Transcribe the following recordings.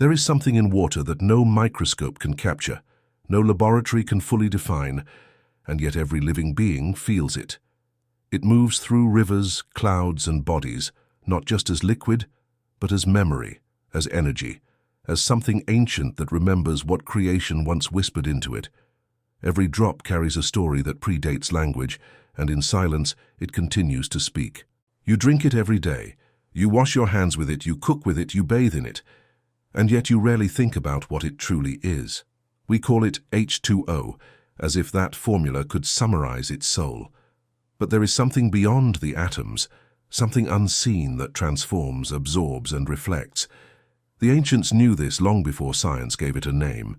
There is something in water that no microscope can capture, no laboratory can fully define, and yet every living being feels it. It moves through rivers, clouds, and bodies, not just as liquid, but as memory, as energy, as something ancient that remembers what creation once whispered into it. Every drop carries a story that predates language, and in silence it continues to speak. You drink it every day. You wash your hands with it, you cook with it, you bathe in it, and yet you rarely think about what it truly is. We call it H2O, as if that formula could summarize its soul. But there is something beyond the atoms, something unseen that transforms, absorbs, and reflects. The ancients knew this long before science gave it a name.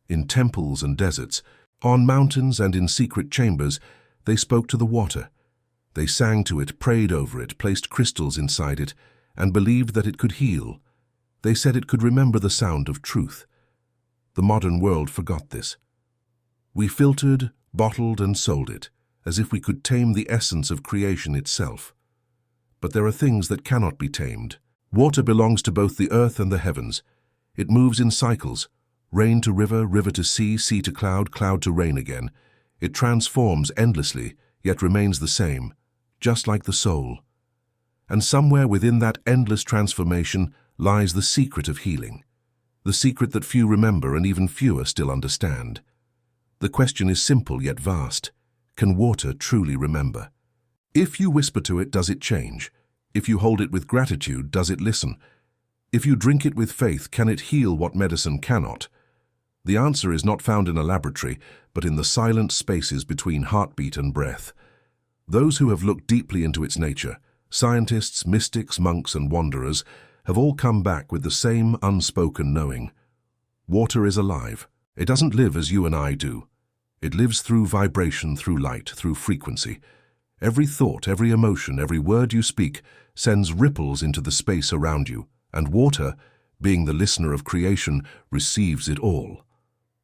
In temples and deserts, on mountains and in secret chambers, they spoke to the water. They sang to it, prayed over it, placed crystals inside it, and believed that it could heal. They said it could remember the sound of truth. The modern world forgot this. We filtered, bottled, and sold it, as if we could tame the essence of creation itself. But there are things that cannot be tamed. Water belongs to both the earth and the heavens. It moves in cycles, rain to river, river to sea, sea to cloud, cloud to rain again. It transforms endlessly, yet remains the same, just like the soul. And somewhere within that endless transformation lies the secret of healing, the secret that few remember and even fewer still understand. The question is simple yet vast. Can water truly remember? If you whisper to it, does it change? If you hold it with gratitude, does it listen? If you drink it with faith, can it heal what medicine cannot? The answer is not found in a laboratory, but in the silent spaces between heartbeat and breath. Those who have looked deeply into its nature, scientists, mystics, monks, and wanderers, have all come back with the same unspoken knowing. Water is alive. It doesn't live as you and I do. It lives through vibration, through light, through frequency. Every thought, every emotion, every word you speak sends ripples into the space around you, and water, being the listener of creation, receives it all.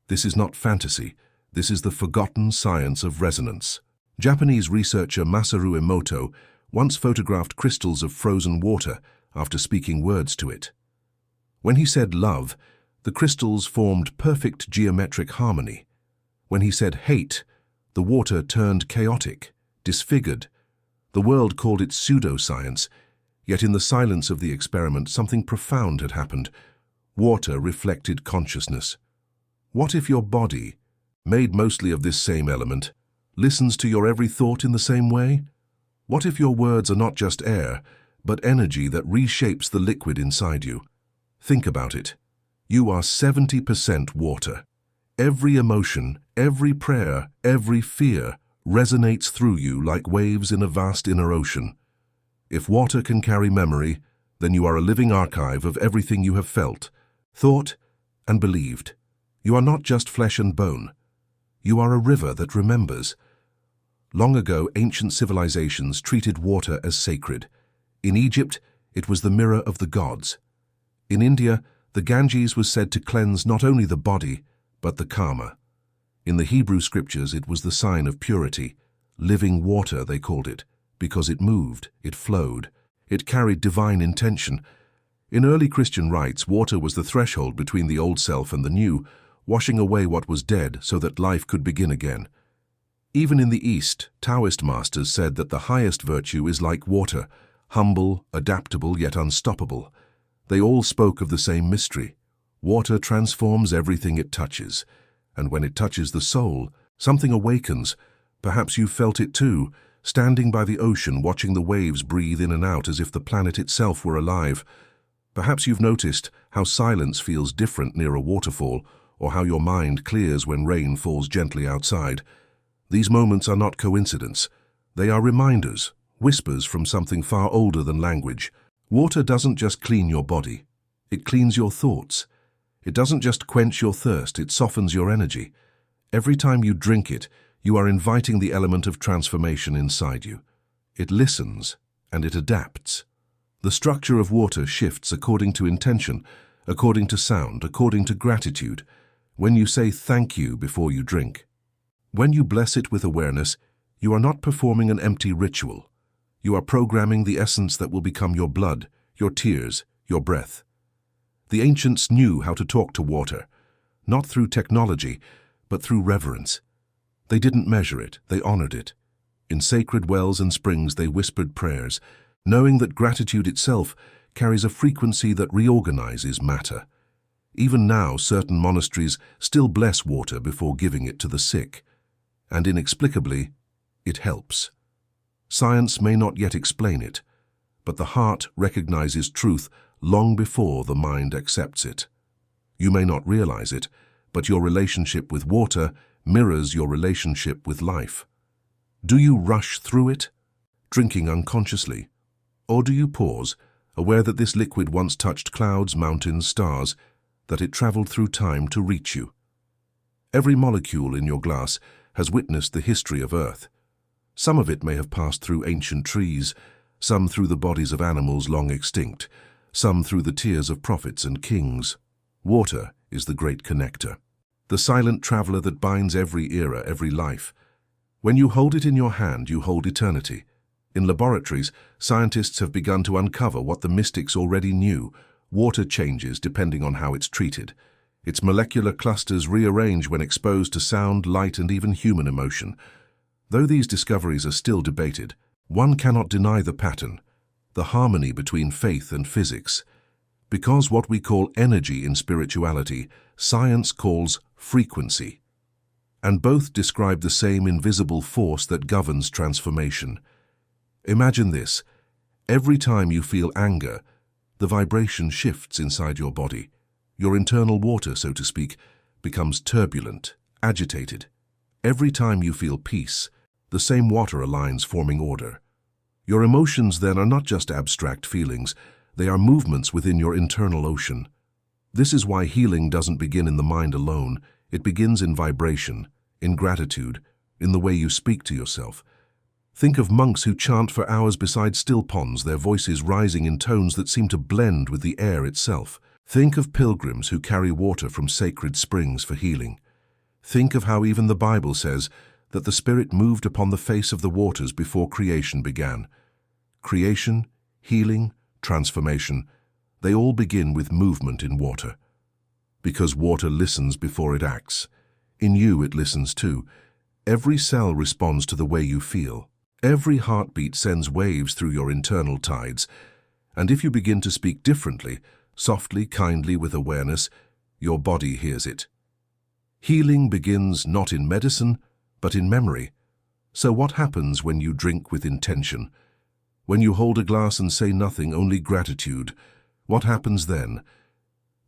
This is not fantasy. This is the forgotten science of resonance. Japanese researcher Masaru Emoto once photographed crystals of frozen water after speaking words to it. When he said love, the crystals formed perfect geometric harmony. When he said hate, the water turned chaotic, disfigured. The world called it pseudoscience, yet in the silence of the experiment something profound had happened. Water reflected consciousness. What if your body, made mostly of this same element, listens to your every thought in the same way? What if your words are not just air, but energy that reshapes the liquid inside you? Think about it. You are 70% water. Every emotion, every prayer, every fear resonates through you like waves in a vast inner ocean. If water can carry memory, then you are a living archive of everything you have felt, thought, and believed. You are not just flesh and bone. You are a river that remembers. Long ago, ancient civilizations treated water as sacred. In Egypt, it was the mirror of the gods. In India, the Ganges was said to cleanse not only the body, but the karma. In the Hebrew scriptures, it was the sign of purity. Living water, they called it, because it moved, it flowed, it carried divine intention. In early Christian rites, water was the threshold between the old self and the new, washing away what was dead so that life could begin again. Even in the East, Taoist masters said that the highest virtue is like water, humble, adaptable, yet unstoppable. They all spoke of the same mystery. Water transforms everything it touches, and when it touches the soul, something awakens. Perhaps you felt it too, standing by the ocean watching the waves breathe in and out as if the planet itself were alive. Perhaps you've noticed how silence feels different near a waterfall, or how your mind clears when rain falls gently outside. These moments are not coincidence. They are reminders, whispers from something far older than language. Water doesn't just clean your body. It cleans your thoughts. It doesn't just quench your thirst, it softens your energy. Every time you drink it, you are inviting the element of transformation inside you. It listens, and it adapts. The structure of water shifts according to intention, according to sound, according to gratitude. When you say thank you before you drink, when you bless it with awareness, you are not performing an empty ritual. You are programming the essence that will become your blood, your tears, your breath. The ancients knew how to talk to water, not through technology, but through reverence. They didn't measure it, they honored it. In sacred wells and springs they whispered prayers, knowing that gratitude itself carries a frequency that reorganizes matter. Even now, certain monasteries still bless water before giving it to the sick, and inexplicably, it helps. Science may not yet explain it, but the heart recognizes truth long before the mind accepts it. You may not realize it, but your relationship with water mirrors your relationship with life. Do you rush through it, drinking unconsciously? Or do you pause, aware that this liquid once touched clouds, mountains, stars, that it traveled through time to reach you? Every molecule in your glass has witnessed the history of Earth. Some of it may have passed through ancient trees, some through the bodies of animals long extinct, some through the tears of prophets and kings. Water is the great connector, the silent traveler that binds every era, every life. When you hold it in your hand, you hold eternity. In laboratories, scientists have begun to uncover what the mystics already knew. Water changes depending on how it's treated. Its molecular clusters rearrange when exposed to sound, light, and even human emotion. Though these discoveries are still debated, one cannot deny the pattern, the harmony between faith and physics. Because what we call energy in spirituality, science calls frequency. And both describe the same invisible force that governs transformation. Imagine this. Every time you feel anger, the vibration shifts inside your body. Your internal water, so to speak, becomes turbulent, agitated. Every time you feel peace, the same water aligns, forming order. Your emotions then are not just abstract feelings, they are movements within your internal ocean. This is why healing doesn't begin in the mind alone. It begins in vibration, in gratitude, in the way you speak to yourself. Think of monks who chant for hours beside still ponds, their voices rising in tones that seem to blend with the air itself. Think of pilgrims who carry water from sacred springs for healing. Think of how even the Bible says that the Spirit moved upon the face of the waters before creation began. Creation, healing, transformation, they all begin with movement in water. Because water listens before it acts. In you it listens too. Every cell responds to the way you feel. Every heartbeat sends waves through your internal tides. And if you begin to speak differently, softly, kindly, with awareness, your body hears it. Healing begins not in medicine, but in memory. So what happens when you drink with intention? When you hold a glass and say nothing, only gratitude, what happens then?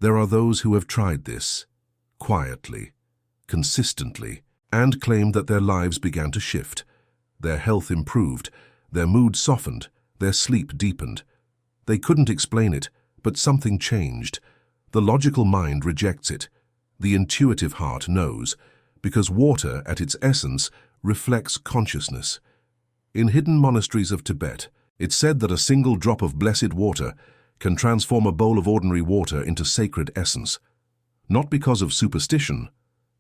There are those who have tried this, quietly, consistently, and claimed that their lives began to shift. Their health improved, their mood softened, their sleep deepened. They couldn't explain it, but something changed. The logical mind rejects it. The intuitive heart knows, because water, at its essence, reflects consciousness. In hidden monasteries of Tibet, it's said that a single drop of blessed water can transform a bowl of ordinary water into sacred essence, not because of superstition,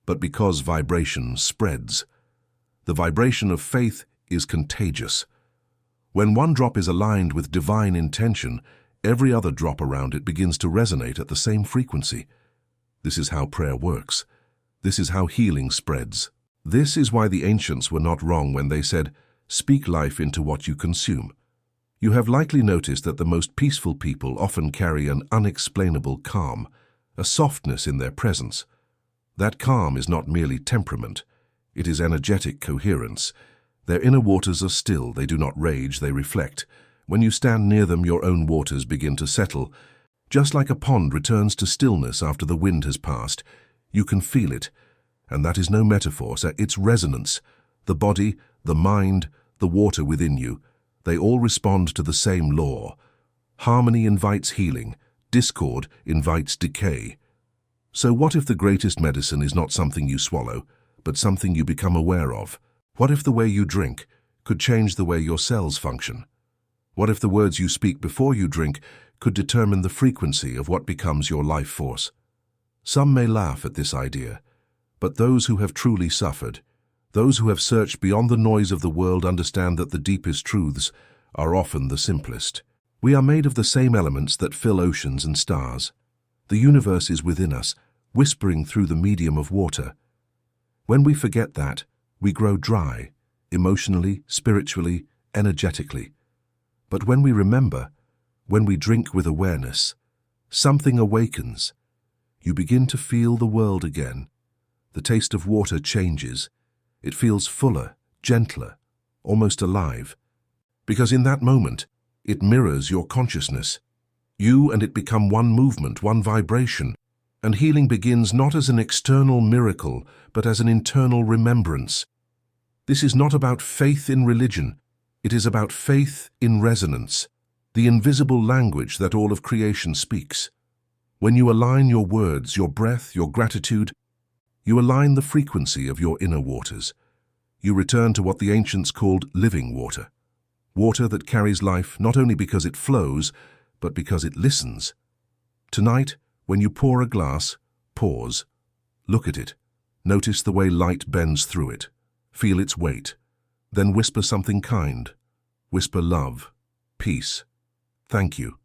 but because vibration spreads. The vibration of faith is contagious. When one drop is aligned with divine intention, every other drop around it begins to resonate at the same frequency. This is how prayer works. This is how healing spreads. This is why the ancients were not wrong when they said, "Speak life into what you consume." You have likely noticed that the most peaceful people often carry an unexplainable calm, a softness in their presence. That calm is not merely temperament. It is energetic coherence. Their inner waters are still, they do not rage, they reflect. When you stand near them, your own waters begin to settle. Just like a pond returns to stillness after the wind has passed, you can feel it. And that is no metaphor, it's resonance. The body, the mind, the water within you, they all respond to the same law. Harmony invites healing, discord invites decay. So what if the greatest medicine is not something you swallow, but something you become aware of? What if the way you drink could change the way your cells function? What if the words you speak before you drink could determine the frequency of what becomes your life force? Some may laugh at this idea, but those who have truly suffered, those who have searched beyond the noise of the world, understand that the deepest truths are often the simplest. We are made of the same elements that fill oceans and stars. The universe is within us, whispering through the medium of water. When we forget that, we grow dry, emotionally, spiritually, energetically. But when we remember, when we drink with awareness, something awakens. You begin to feel the world again. The taste of water changes. It feels fuller, gentler, almost alive. Because in that moment, it mirrors your consciousness. You and it become one movement, one vibration. And healing begins not as an external miracle, but as an internal remembrance. This is not about faith in religion. It is about faith in resonance, the invisible language that all of creation speaks. When you align your words, your breath, your gratitude, you align the frequency of your inner waters. You return to what the ancients called living water. Water that carries life not only because it flows, but because it listens. Tonight, when you pour a glass, pause. Look at it. Notice the way light bends through it. Feel its weight. Then whisper something kind. Whisper love, peace, thank you.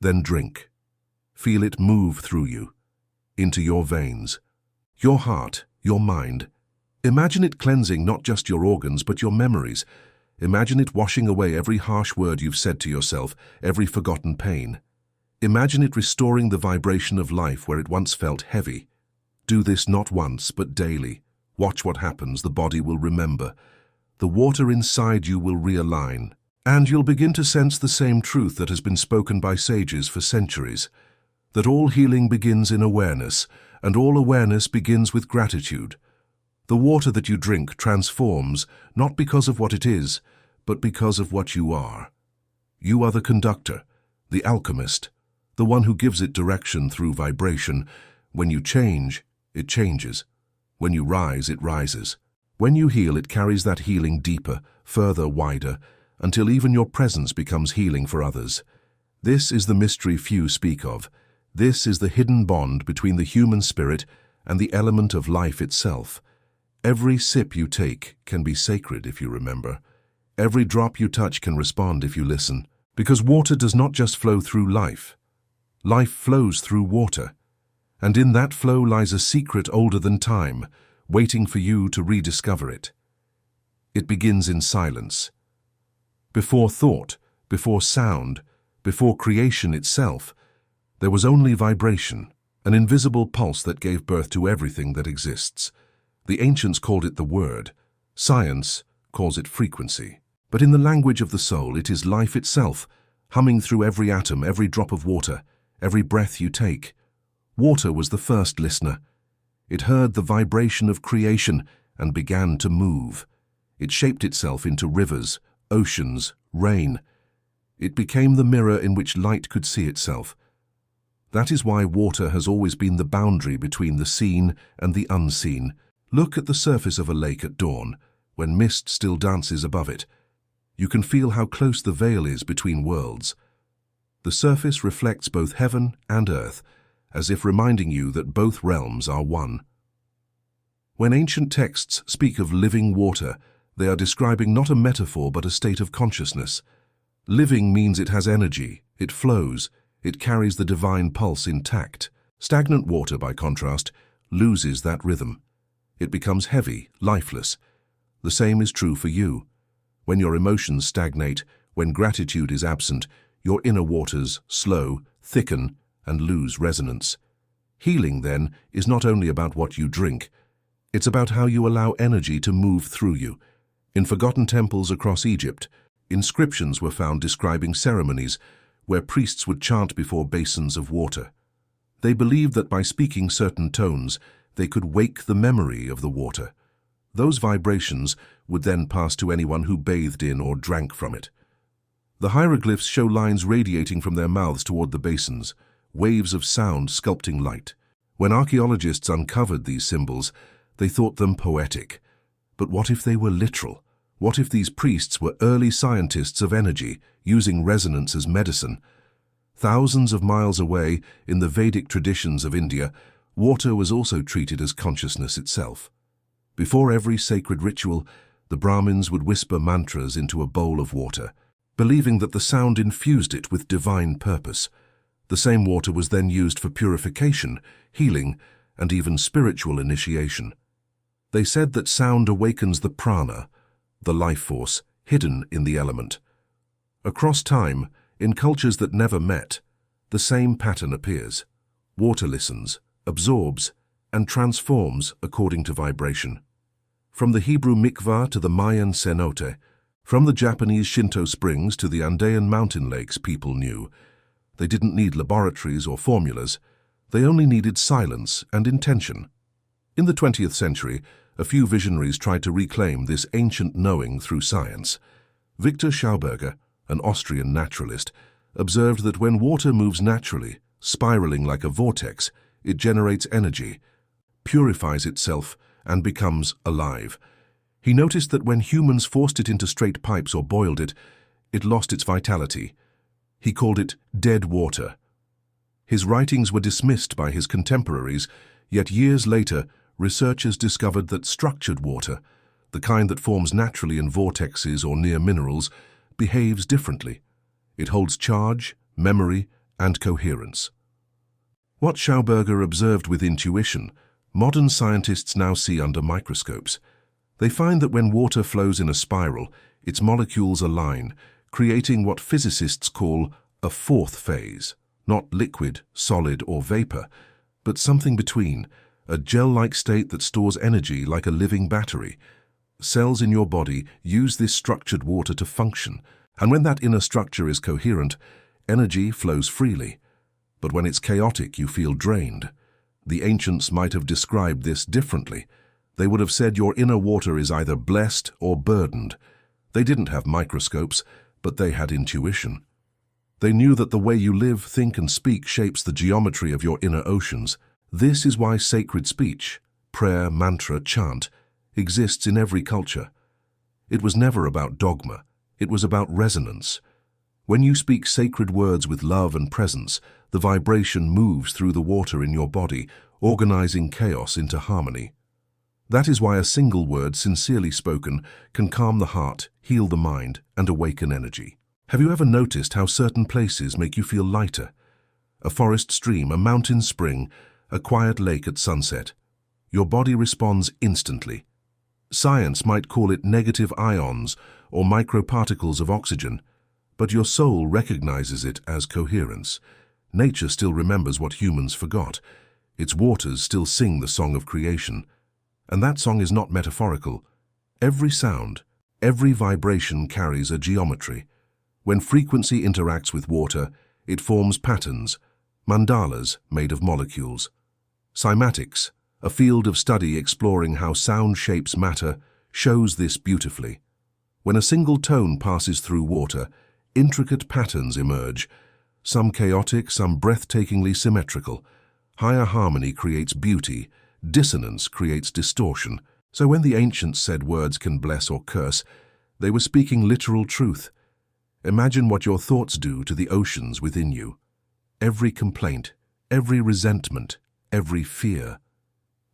Then drink. Feel it move through you, into your veins, your heart, your mind. Imagine it cleansing not just your organs, but your memories. Imagine it washing away every harsh word you've said to yourself, every forgotten pain. Imagine it restoring the vibration of life where it once felt heavy. Do this not once, but daily. Watch what happens. The body will remember. The water inside you will realign. And you'll begin to sense the same truth that has been spoken by sages for centuries. That all healing begins in awareness, and all awareness begins with gratitude. The water that you drink transforms, not because of what it is, but because of what you are. You are the conductor, the alchemist, the one who gives it direction through vibration. When you change, it changes. When you rise, it rises. When you heal, it carries that healing deeper, further, wider, until even your presence becomes healing for others. This is the mystery few speak of. This is the hidden bond between the human spirit and the element of life itself. Every sip you take can be sacred if you remember. Every drop you touch can respond if you listen. Because water does not just flow through life. Life flows through water. And in that flow lies a secret older than time, waiting for you to rediscover it. It begins in silence. Before thought, before sound, before creation itself, there was only vibration, an invisible pulse that gave birth to everything that exists. The ancients called it the word. Science calls it frequency. But in the language of the soul, it is life itself, humming through every atom, every drop of water, every breath you take. Water was the first listener. It heard the vibration of creation and began to move. It shaped itself into rivers, oceans, rain. It became the mirror in which light could see itself. That is why water has always been the boundary between the seen and the unseen. Look at the surface of a lake at dawn, when mist still dances above it. You can feel how close the veil is between worlds. The surface reflects both heaven and earth, as if reminding you that both realms are one. When ancient texts speak of living water, they are describing not a metaphor but a state of consciousness. Living means it has energy, it flows, it carries the divine pulse intact. Stagnant water, by contrast, loses that rhythm. It becomes heavy, lifeless. The same is true for you. When your emotions stagnate, when gratitude is absent, your inner waters slow, thicken, and lose resonance. Healing, then, is not only about what you drink. It's about how you allow energy to move through you. In forgotten temples across Egypt, inscriptions were found describing ceremonies where priests would chant before basins of water. They believed that by speaking certain tones, they could wake the memory of the water. Those vibrations would then pass to anyone who bathed in or drank from it. The hieroglyphs show lines radiating from their mouths toward the basins, waves of sound sculpting light. When archaeologists uncovered these symbols, they thought them poetic. But what if they were literal? What if these priests were early scientists of energy, using resonance as medicine? Thousands of miles away, in the Vedic traditions of India, water was also treated as consciousness itself. Before every sacred ritual, the Brahmins would whisper mantras into a bowl of water, believing that the sound infused it with divine purpose. The same water was then used for purification, healing, and even spiritual initiation. They said that sound awakens the prana, the life force, hidden in the element. Across time, in cultures that never met, the same pattern appears. Water listens, absorbs, and transforms according to vibration. From the Hebrew mikvah to the Mayan cenote, from the Japanese Shinto springs to the Andean mountain lakes, people knew. They didn't need laboratories or formulas. They only needed silence and intention. In the 20th century, a few visionaries tried to reclaim this ancient knowing through science. Victor Schauberger, an Austrian naturalist, observed that when water moves naturally, spiraling like a vortex, it generates energy, purifies itself, and becomes alive. He noticed that when humans forced it into straight pipes or boiled it, it lost its vitality. He called it dead water. His writings were dismissed by his contemporaries, yet years later, researchers discovered that structured water, the kind that forms naturally in vortexes or near minerals, behaves differently. It holds charge, memory, and coherence. What Schauberger observed with intuition, modern scientists now see under microscopes. They find that when water flows in a spiral, its molecules align, creating what physicists call a fourth phase, not liquid, solid, or vapor, but something between, a gel-like state that stores energy like a living battery. Cells in your body use this structured water to function, and when that inner structure is coherent, energy flows freely. But when it's chaotic, you feel drained. The ancients might have described this differently. They would have said your inner water is either blessed or burdened. They didn't have microscopes, but they had intuition. They knew that the way you live, think, and speak shapes the geometry of your inner oceans. This is why sacred speech, prayer, mantra, chant, exists in every culture. It was never about dogma. It was about resonance. When you speak sacred words with love and presence, the vibration moves through the water in your body, organizing chaos into harmony. That is why a single word, sincerely spoken, can calm the heart, heal the mind, and awaken energy. Have you ever noticed how certain places make you feel lighter? A forest stream, a mountain spring, a quiet lake at sunset. Your body responds instantly. Science might call it negative ions or microparticles of oxygen, but your soul recognizes it as coherence. Nature still remembers what humans forgot. Its waters still sing the song of creation. And that song is not metaphorical. Every sound, every vibration carries a geometry. When frequency interacts with water, it forms patterns, mandalas made of molecules. Cymatics, a field of study exploring how sound shapes matter, shows this beautifully. When a single tone passes through water, intricate patterns emerge, some chaotic, some breathtakingly symmetrical. Higher harmony creates beauty, dissonance creates distortion. So when the ancients said words can bless or curse, they were speaking literal truth. Imagine what your thoughts do to the oceans within you. Every complaint, every resentment, every fear.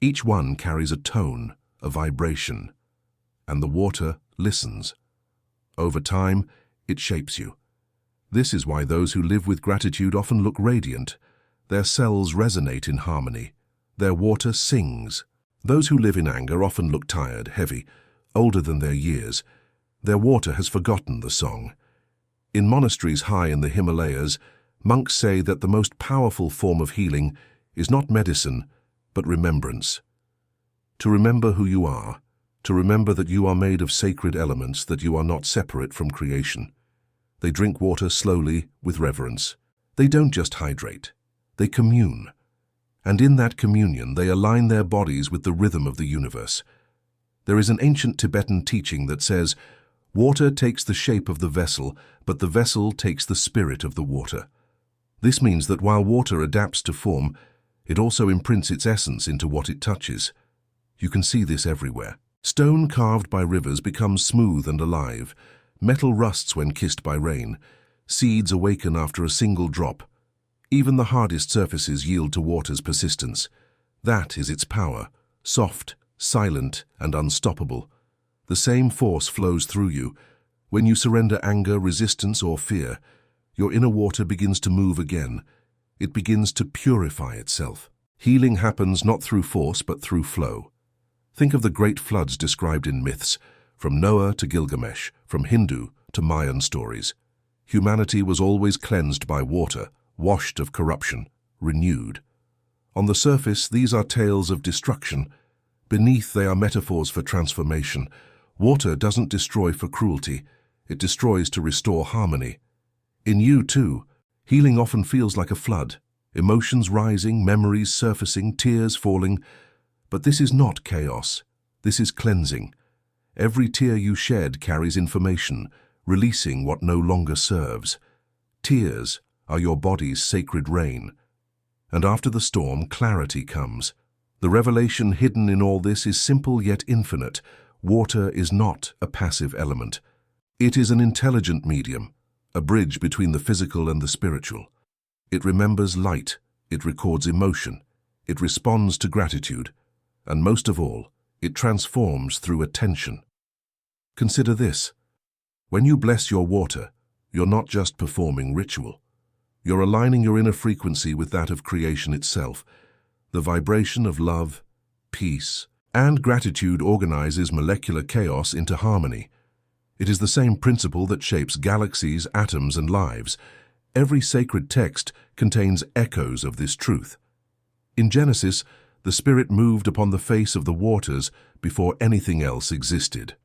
Each one carries a tone, a vibration, and the water listens. Over time, it shapes you. This is why those who live with gratitude often look radiant. Their cells resonate in harmony. Their water sings. Those who live in anger often look tired, heavy, older than their years. Their water has forgotten the song. In monasteries high in the Himalayas, monks say that the most powerful form of healing is not medicine, but remembrance. To remember who you are, to remember that you are made of sacred elements, that you are not separate from creation. They drink water slowly, with reverence. They don't just hydrate, they commune. And in that communion, they align their bodies with the rhythm of the universe. There is an ancient Tibetan teaching that says, water takes the shape of the vessel, but the vessel takes the spirit of the water. This means that while water adapts to form, it also imprints its essence into what it touches. You can see this everywhere. Stone carved by rivers becomes smooth and alive. Metal rusts when kissed by rain. Seeds awaken after a single drop. Even the hardest surfaces yield to water's persistence. That is its power, soft, silent, and unstoppable. The same force flows through you. When you surrender anger, resistance, or fear, your inner water begins to move again. It begins to purify itself. Healing happens not through force but through flow. Think of the great floods described in myths, from Noah to Gilgamesh, from Hindu to Mayan stories. Humanity was always cleansed by water, washed of corruption, renewed. On the surface, these are tales of destruction. Beneath, they are metaphors for transformation. Water doesn't destroy for cruelty. It destroys to restore harmony. In you, too, healing often feels like a flood. Emotions rising, memories surfacing, tears falling. But this is not chaos. This is cleansing. Every tear you shed carries information, releasing what no longer serves. Tears are your body's sacred rain. And after the storm, clarity comes. The revelation hidden in all this is simple yet infinite. Water is not a passive element. It is an intelligent medium, a bridge between the physical and the spiritual. It remembers light, it records emotion, it responds to gratitude, and most of all, it transforms through attention. Consider this. When you bless your water, you're not just performing ritual. You're aligning your inner frequency with that of creation itself. The vibration of love, peace, and gratitude organizes molecular chaos into harmony. It is the same principle that shapes galaxies, atoms, and lives. Every sacred text contains echoes of this truth. In Genesis, the Spirit moved upon the face of the waters before anything else existed.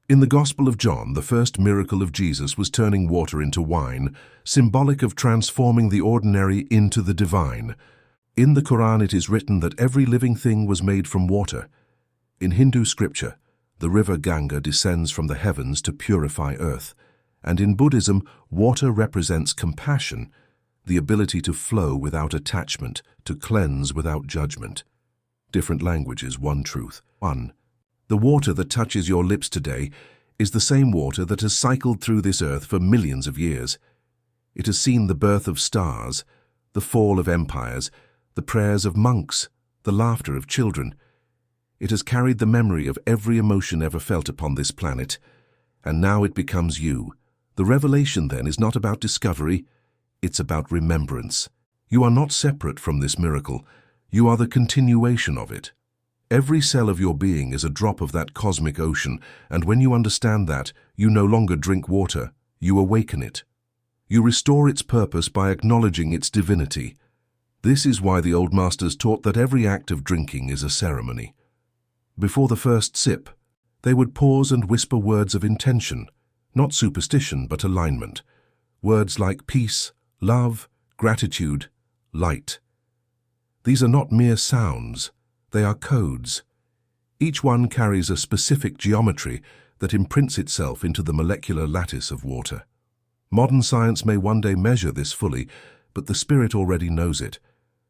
In the Gospel of John, the first miracle of Jesus was turning water into wine, symbolic of transforming the ordinary into the divine. In the Quran, it is written that every living thing was made from water. In Hindu scripture, the river Ganga descends from the heavens to purify earth. And in Buddhism, water represents compassion, the ability to flow without attachment, to cleanse without judgment. Different languages, one truth. 1. The water that touches your lips today is the same water that has cycled through this earth for millions of years. It has seen the birth of stars, the fall of empires, the prayers of monks, the laughter of children. It has carried the memory of every emotion ever felt upon this planet, and now it becomes you. The revelation, then, is not about discovery, it's about remembrance. You are not separate from this miracle. You are the continuation of it. Every cell of your being is a drop of that cosmic ocean, and when you understand that, you no longer drink water, you awaken it. You restore its purpose by acknowledging its divinity. This is why the old masters taught that every act of drinking is a ceremony. Before the first sip, they would pause and whisper words of intention, not superstition but alignment. Words like peace, love, gratitude, light. These are not mere sounds, they are codes. Each one carries a specific geometry that imprints itself into the molecular lattice of water. Modern science may one day measure this fully, but the spirit already knows it.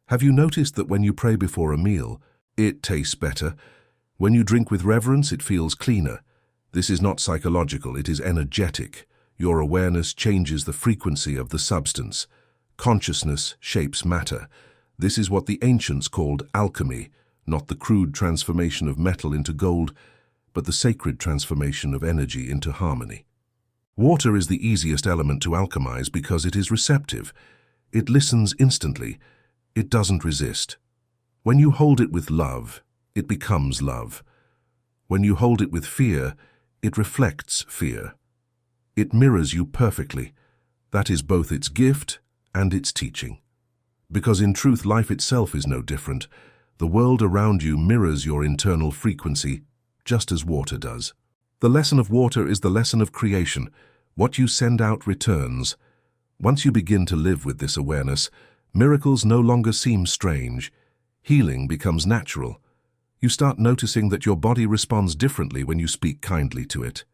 Have you noticed that when you pray before a meal, it tastes better? When you drink with reverence, it feels cleaner. This is not psychological, it is energetic. Your awareness changes the frequency of the substance. Consciousness shapes matter. This is what the ancients called alchemy, not the crude transformation of metal into gold, but the sacred transformation of energy into harmony. Water is the easiest element to alchemize because it is receptive. It listens instantly. It doesn't resist. When you hold it with love, it becomes love. When you hold it with fear, it reflects fear. It mirrors you perfectly. That is both its gift and its teaching. Because in truth, life itself is no different. The world around you mirrors your internal frequency, just as water does. The lesson of water is the lesson of creation. What you send out returns. Once you begin to live with this awareness, miracles no longer seem strange. Healing becomes natural. You start noticing that your body responds differently when you speak kindly to it.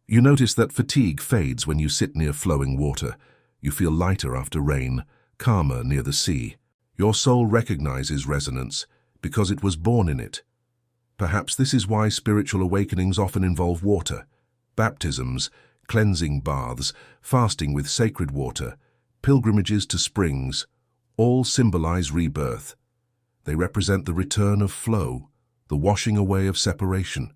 You notice that fatigue fades when you sit near flowing water. You feel lighter after rain, calmer near the sea. Your soul recognizes resonance because it was born in it. Perhaps this is why spiritual awakenings often involve water. Baptisms, cleansing baths, fasting with sacred water, pilgrimages to springs, all symbolize rebirth. They represent the return of flow, the washing away of separation.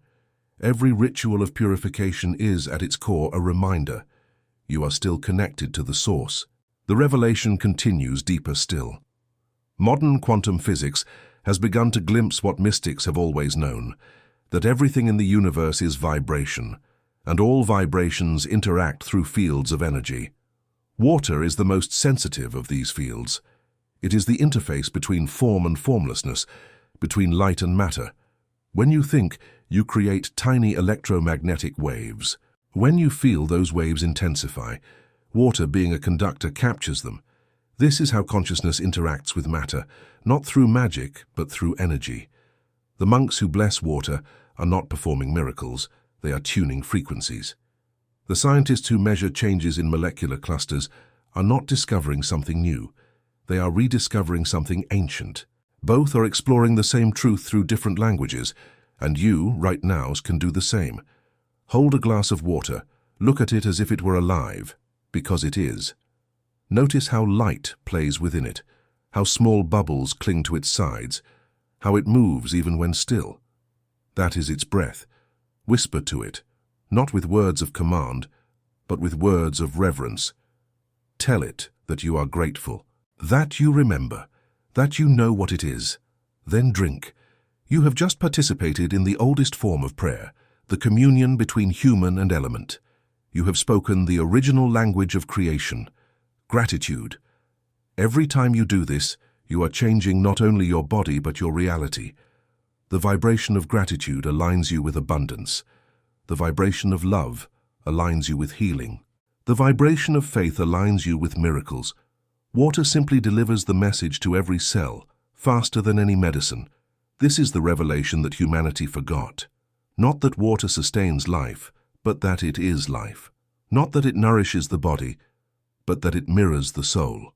Every ritual of purification is, at its core, a reminder. You are still connected to the source. The revelation continues deeper still. Modern quantum physics has begun to glimpse what mystics have always known, that everything in the universe is vibration, and all vibrations interact through fields of energy. Water is the most sensitive of these fields. It is the interface between form and formlessness, between light and matter. When you think, you create tiny electromagnetic waves. When you feel, those waves intensify. Water, being a conductor, captures them. This is how consciousness interacts with matter, not through magic, but through energy. The monks who bless water are not performing miracles, they are tuning frequencies. The scientists who measure changes in molecular clusters are not discovering something new, they are rediscovering something ancient. Both are exploring the same truth through different languages, and you, right now, can do the same. Hold a glass of water, look at it as if it were alive, because it is. Notice how light plays within it, how small bubbles cling to its sides, how it moves even when still. That is its breath. Whisper to it, not with words of command, but with words of reverence. Tell it that you are grateful, that you remember, that you know what it is. Then drink. You have just participated in the oldest form of prayer, the communion between human and element. You have spoken the original language of creation, gratitude. Every time you do this, you are changing not only your body but your reality. The vibration of gratitude aligns you with abundance. The vibration of love aligns you with healing. The vibration of faith aligns you with miracles. Water simply delivers the message to every cell, faster than any medicine. This is the revelation that humanity forgot. Not that water sustains life, but that it is life. Not that it nourishes the body, but that it mirrors the soul.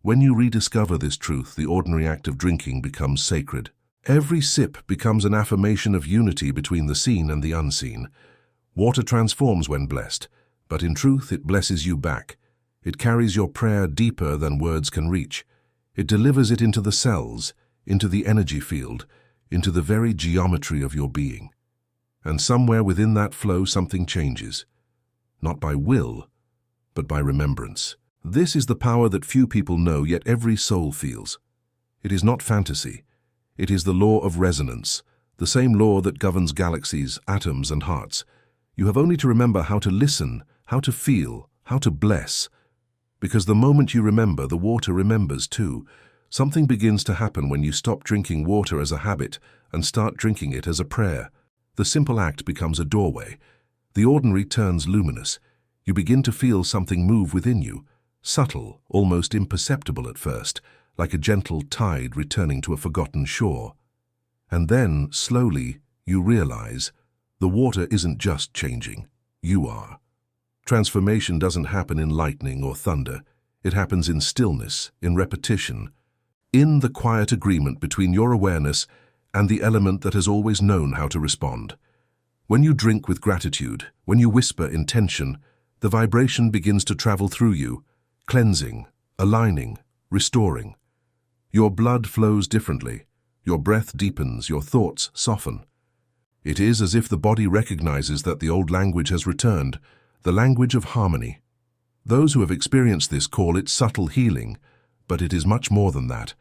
When you rediscover this truth, the ordinary act of drinking becomes sacred. Every sip becomes an affirmation of unity between the seen and the unseen. Water transforms when blessed, but in truth it blesses you back. It carries your prayer deeper than words can reach. It delivers it into the cells, into the energy field, into the very geometry of your being. And somewhere within that flow something changes. Not by will, but by remembrance. This is the power that few people know, yet every soul feels. It is not fantasy. It is the law of resonance, the same law that governs galaxies, atoms, and hearts. You have only to remember how to listen, how to feel, how to bless. Because the moment you remember, the water remembers too. Something begins to happen when you stop drinking water as a habit and start drinking it as a prayer. The simple act becomes a doorway. The ordinary turns luminous. You begin to feel something move within you, subtle, almost imperceptible at first, like a gentle tide returning to a forgotten shore. And then, slowly, you realize the water isn't just changing, you are. Transformation doesn't happen in lightning or thunder. It happens in stillness, in repetition, in the quiet agreement between your awareness and the element that has always known how to respond. When you drink with gratitude, when you whisper intention, the vibration begins to travel through you, cleansing, aligning, restoring. Your blood flows differently, your breath deepens, your thoughts soften. It is as if the body recognizes that the old language has returned, the language of harmony. Those who have experienced this call it subtle healing, but it is much more than that.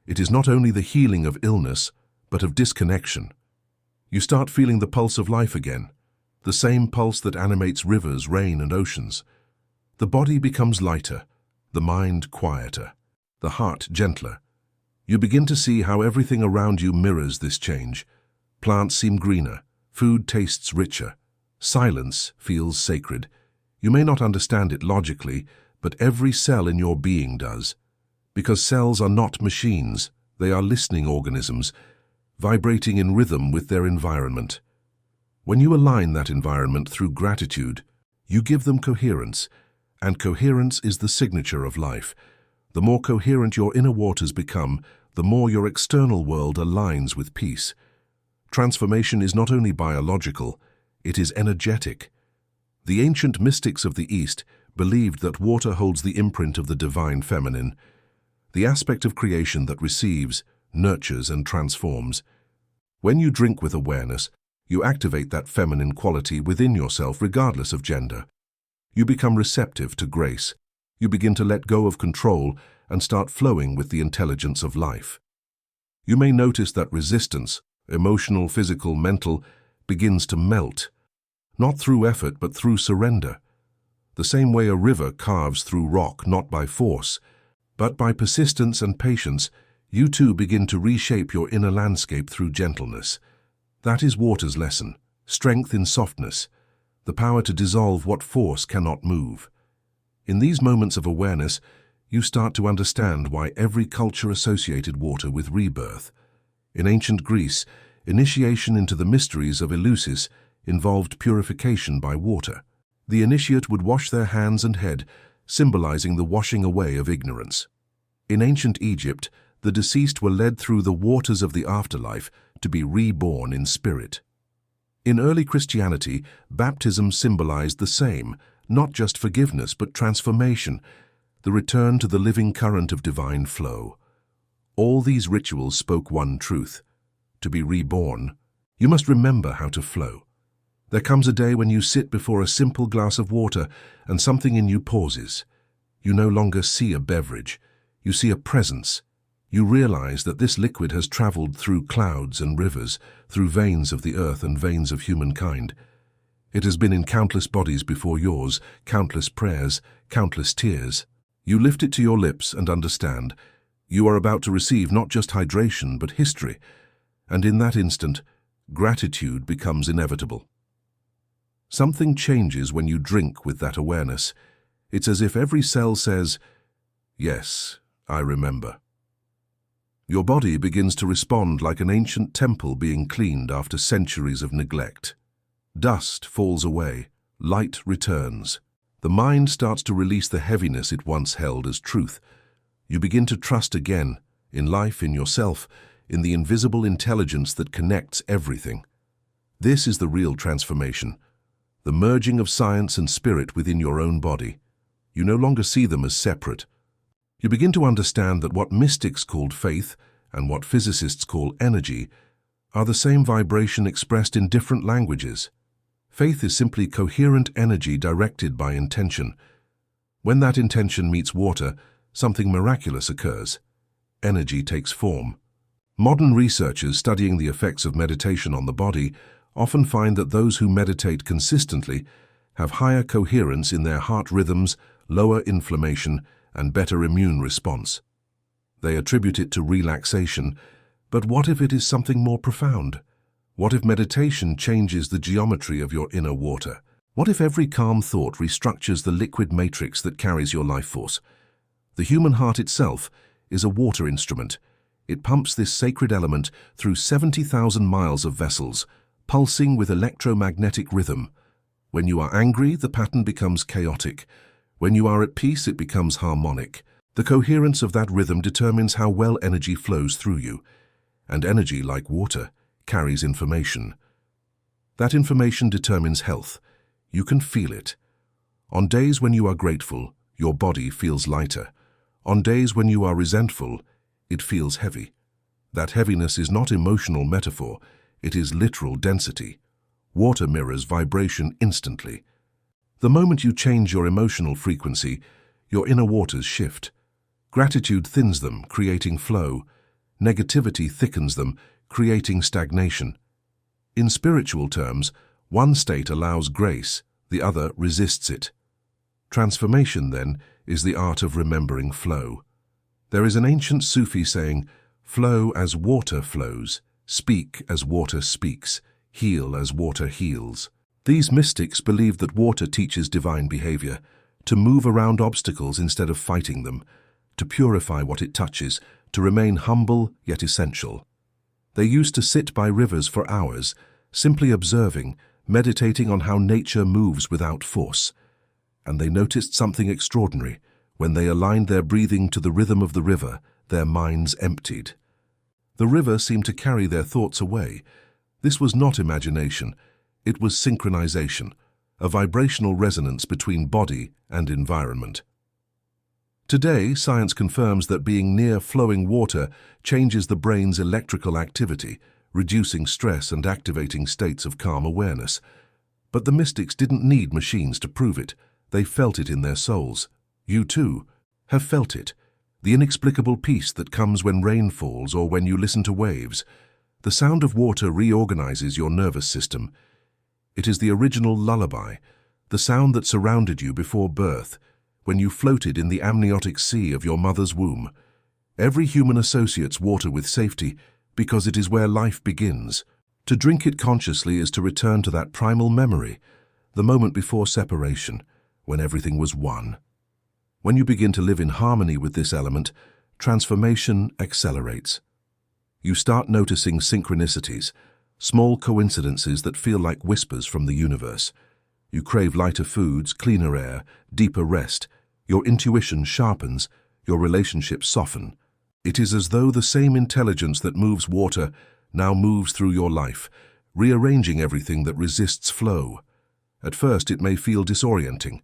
It is not only the healing of illness, but of disconnection. You start feeling the pulse of life again, the same pulse that animates rivers, rain, and oceans. The body becomes lighter, the mind quieter, the heart gentler. You begin to see how everything around you mirrors this change. Plants seem greener, food tastes richer, silence feels sacred. You may not understand it logically, but every cell in your being does. Because cells are not machines, they are listening organisms, vibrating in rhythm with their environment. When you align that environment through gratitude, you give them coherence, and coherence is the signature of life. The more coherent your inner waters become, the more your external world aligns with peace. Transformation is not only biological, it is energetic. The ancient mystics of the East believed that water holds the imprint of the divine feminine, the aspect of creation that receives, nurtures, and transforms. When you drink with awareness, you activate that feminine quality within yourself regardless of gender. You become receptive to grace, You begin to let go of control and start flowing with the intelligence of life. You may notice that resistance, emotional, physical, mental, begins to melt, not through effort but through surrender. The same way a river carves through rock, not by force, but by persistence and patience, you too begin to reshape your inner landscape through gentleness. That is water's lesson, strength in softness, the power to dissolve what force cannot move. In these moments of awareness, you start to understand why every culture associated water with rebirth. In ancient Greece, initiation into the mysteries of Eleusis involved purification by water. The initiate would wash their hands and head, symbolizing the washing away of ignorance. In ancient Egypt, the deceased were led through the waters of the afterlife to be reborn in spirit. In early Christianity, baptism symbolized the same, not just forgiveness but transformation, the return to the living current of divine flow. All these rituals spoke one truth: to be reborn, you must remember how to flow. There comes a day when you sit before a simple glass of water and something in you pauses. You no longer see a beverage, you see a presence. You realize that this liquid has traveled through clouds and rivers, through veins of the earth and veins of humankind. It has been in countless bodies before yours, countless prayers, countless tears. You lift it to your lips and understand. You are about to receive not just hydration but history, and in that instant, gratitude becomes inevitable. Something changes when you drink with that awareness. It's as if every cell says, "Yes, I remember." Your body begins to respond like an ancient temple being cleaned after centuries of neglect. Dust falls away, light returns. The mind starts to release the heaviness it once held as truth. You begin to trust again, in life, in yourself, in the invisible intelligence that connects everything. This is the real transformation, the merging of science and spirit within your own body. You no longer see them as separate. You begin to understand that what mystics called faith and what physicists call energy are the same vibration expressed in different languages. Faith is simply coherent energy directed by intention. When that intention meets water, something miraculous occurs. Energy takes form. Modern researchers studying the effects of meditation on the body often find that those who meditate consistently have higher coherence in their heart rhythms, lower inflammation, and better immune response. They attribute it to relaxation, but what if it is something more profound? What if meditation changes the geometry of your inner water? What if every calm thought restructures the liquid matrix that carries your life force? The human heart itself is a water instrument. It pumps this sacred element through 70,000 miles of vessels, pulsing with electromagnetic rhythm. When you are angry, the pattern becomes chaotic. When you are at peace, it becomes harmonic. The coherence of that rhythm determines how well energy flows through you. And energy, like water, carries information. That information determines health. You can feel it. On days when you are grateful, your body feels lighter. On days when you are resentful, it feels heavy. That heaviness is not emotional metaphor, it is literal density. Water mirrors vibration instantly. The moment you change your emotional frequency, your inner waters shift. Gratitude thins them, creating flow. Negativity thickens them, creating stagnation. In spiritual terms, one state allows grace, the other resists it. Transformation, then, is the art of remembering flow. There is an ancient Sufi saying, "Flow as water flows, speak as water speaks, heal as water heals." These mystics believed that water teaches divine behavior, to move around obstacles instead of fighting them, to purify what it touches, to remain humble yet essential. They used to sit by rivers for hours, simply observing, meditating on how nature moves without force. And they noticed something extraordinary. When they aligned their breathing to the rhythm of the river, their minds emptied. The river seemed to carry their thoughts away. This was not imagination, it was synchronization, a vibrational resonance between body and environment. Today, science confirms that being near flowing water changes the brain's electrical activity, reducing stress and activating states of calm awareness. But the mystics didn't need machines to prove it. They felt it in their souls. You, too, have felt it, the inexplicable peace that comes when rain falls or when you listen to waves. The sound of water reorganizes your nervous system. It is the original lullaby, the sound that surrounded you before birth, when you floated in the amniotic sea of your mother's womb. Every human associates water with safety because it is where life begins. To drink it consciously is to return to that primal memory, the moment before separation, when everything was one. When you begin to live in harmony with this element, transformation accelerates. You start noticing synchronicities, small coincidences that feel like whispers from the universe. You crave lighter foods, cleaner air, deeper rest. Your intuition sharpens, your relationships soften. It is as though the same intelligence that moves water now moves through your life, rearranging everything that resists flow. At first it may feel disorienting.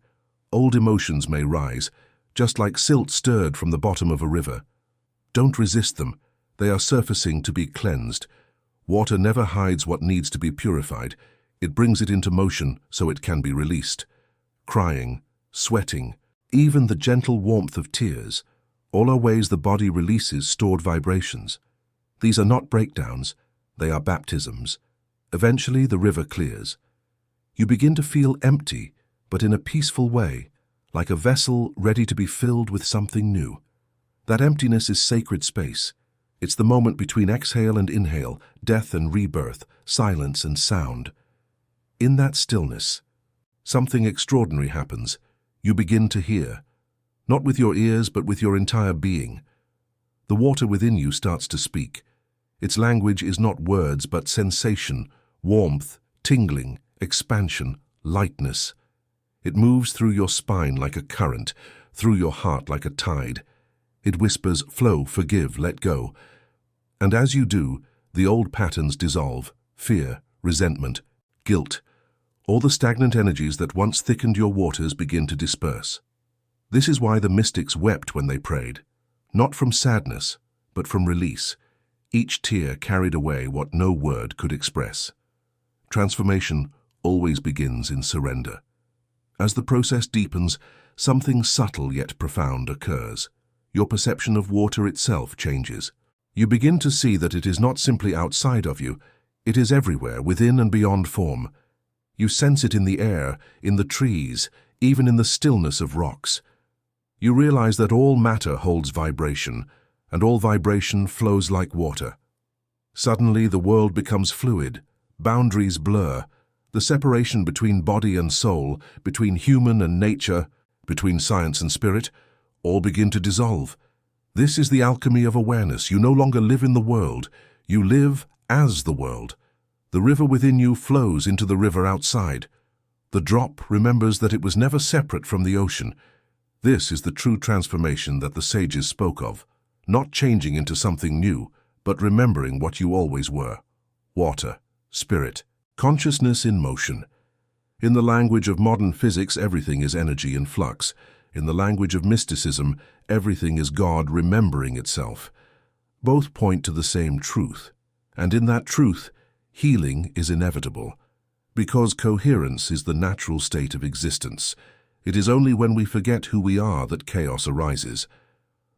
Old emotions may rise, just like silt stirred from the bottom of a river. Don't resist them. They are surfacing to be cleansed. Water never hides what needs to be purified. It brings it into motion so it can be released. Crying, sweating, even the gentle warmth of tears, all are ways the body releases stored vibrations. These are not breakdowns, they are baptisms. Eventually the river clears. You begin to feel empty, but in a peaceful way, like a vessel ready to be filled with something new. That emptiness is sacred space. It's the moment between exhale and inhale, death and rebirth, silence and sound. In that stillness, something extraordinary happens. You begin to hear, not with your ears but with your entire being. The water within you starts to speak. Its language is not words but sensation, warmth, tingling, expansion, lightness. It moves through your spine like a current, through your heart like a tide. It whispers, flow, forgive, let go. And as you do, the old patterns dissolve, fear, resentment, guilt. All the stagnant energies that once thickened your waters begin to disperse. This is why the mystics wept when they prayed, not from sadness, but from release. Each tear carried away what no word could express. Transformation always begins in surrender. As the process deepens, something subtle yet profound occurs. Your perception of water itself changes. You begin to see that it is not simply outside of you, it is everywhere, within and beyond form. You sense it in the air, in the trees, even in the stillness of rocks. You realize that all matter holds vibration, and all vibration flows like water. Suddenly the world becomes fluid, boundaries blur, the separation between body and soul, between human and nature, between science and spirit, all begin to dissolve. This is the alchemy of awareness. You no longer live in the world, you live as the world. The river within you flows into the river outside. The drop remembers that it was never separate from the ocean. This is the true transformation that the sages spoke of, not changing into something new, but remembering what you always were. Water, spirit, consciousness in motion. In the language of modern physics, everything is energy in flux. In the language of mysticism, everything is God remembering itself. Both point to the same truth, and in that truth, healing is inevitable. Because coherence is the natural state of existence, it is only when we forget who we are that chaos arises.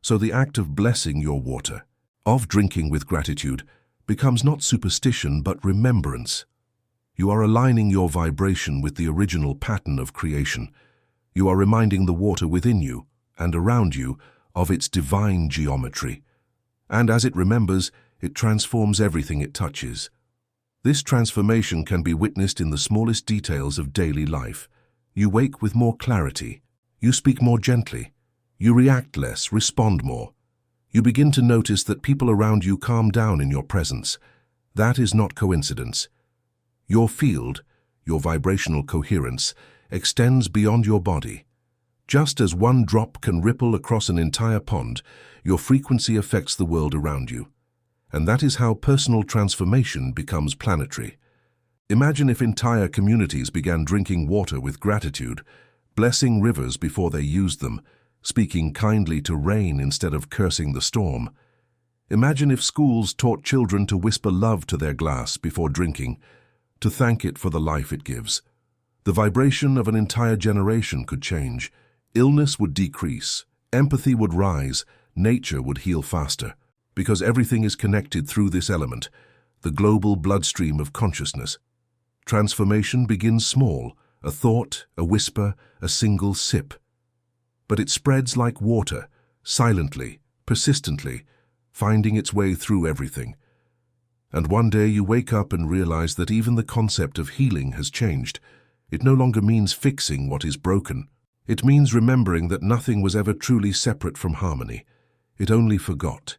So the act of blessing your water, of drinking with gratitude, becomes not superstition but remembrance. You are aligning your vibration with the original pattern of creation. You are reminding the water within you and around you of its divine geometry. And as it remembers, it transforms everything it touches. This transformation can be witnessed in the smallest details of daily life. You wake with more clarity. You speak more gently. You react less, respond more. You begin to notice that people around you calm down in your presence. That is not coincidence. Your field, your vibrational coherence, extends beyond your body. Just as one drop can ripple across an entire pond, your frequency affects the world around you. And that is how personal transformation becomes planetary. Imagine if entire communities began drinking water with gratitude, blessing rivers before they used them, speaking kindly to rain instead of cursing the storm. Imagine if schools taught children to whisper love to their glass before drinking, to thank it for the life it gives. The vibration of an entire generation could change. Illness would decrease, empathy would rise, nature would heal faster, because everything is connected through this element, the global bloodstream of consciousness. Transformation begins small, a thought, a whisper, a single sip. But it spreads like water, silently, persistently, finding its way through everything. And one day you wake up and realize that even the concept of healing has changed. It no longer means fixing what is broken. It means remembering that nothing was ever truly separate from harmony. It only forgot.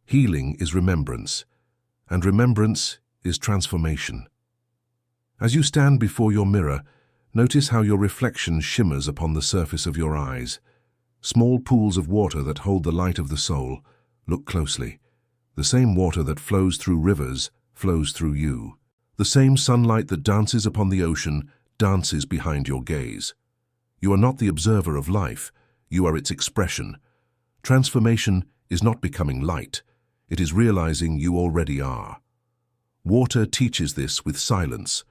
Healing is remembrance, and remembrance is transformation. As you stand before your mirror, notice how your reflection shimmers upon the surface of your eyes. Small pools of water that hold the light of the soul. Look closely. The same water that flows through rivers flows through you. The same sunlight that dances upon the ocean dances behind your gaze. You are not the observer of life, you are its expression. Transformation is not becoming light, it is realizing you already are. Water teaches this with silence.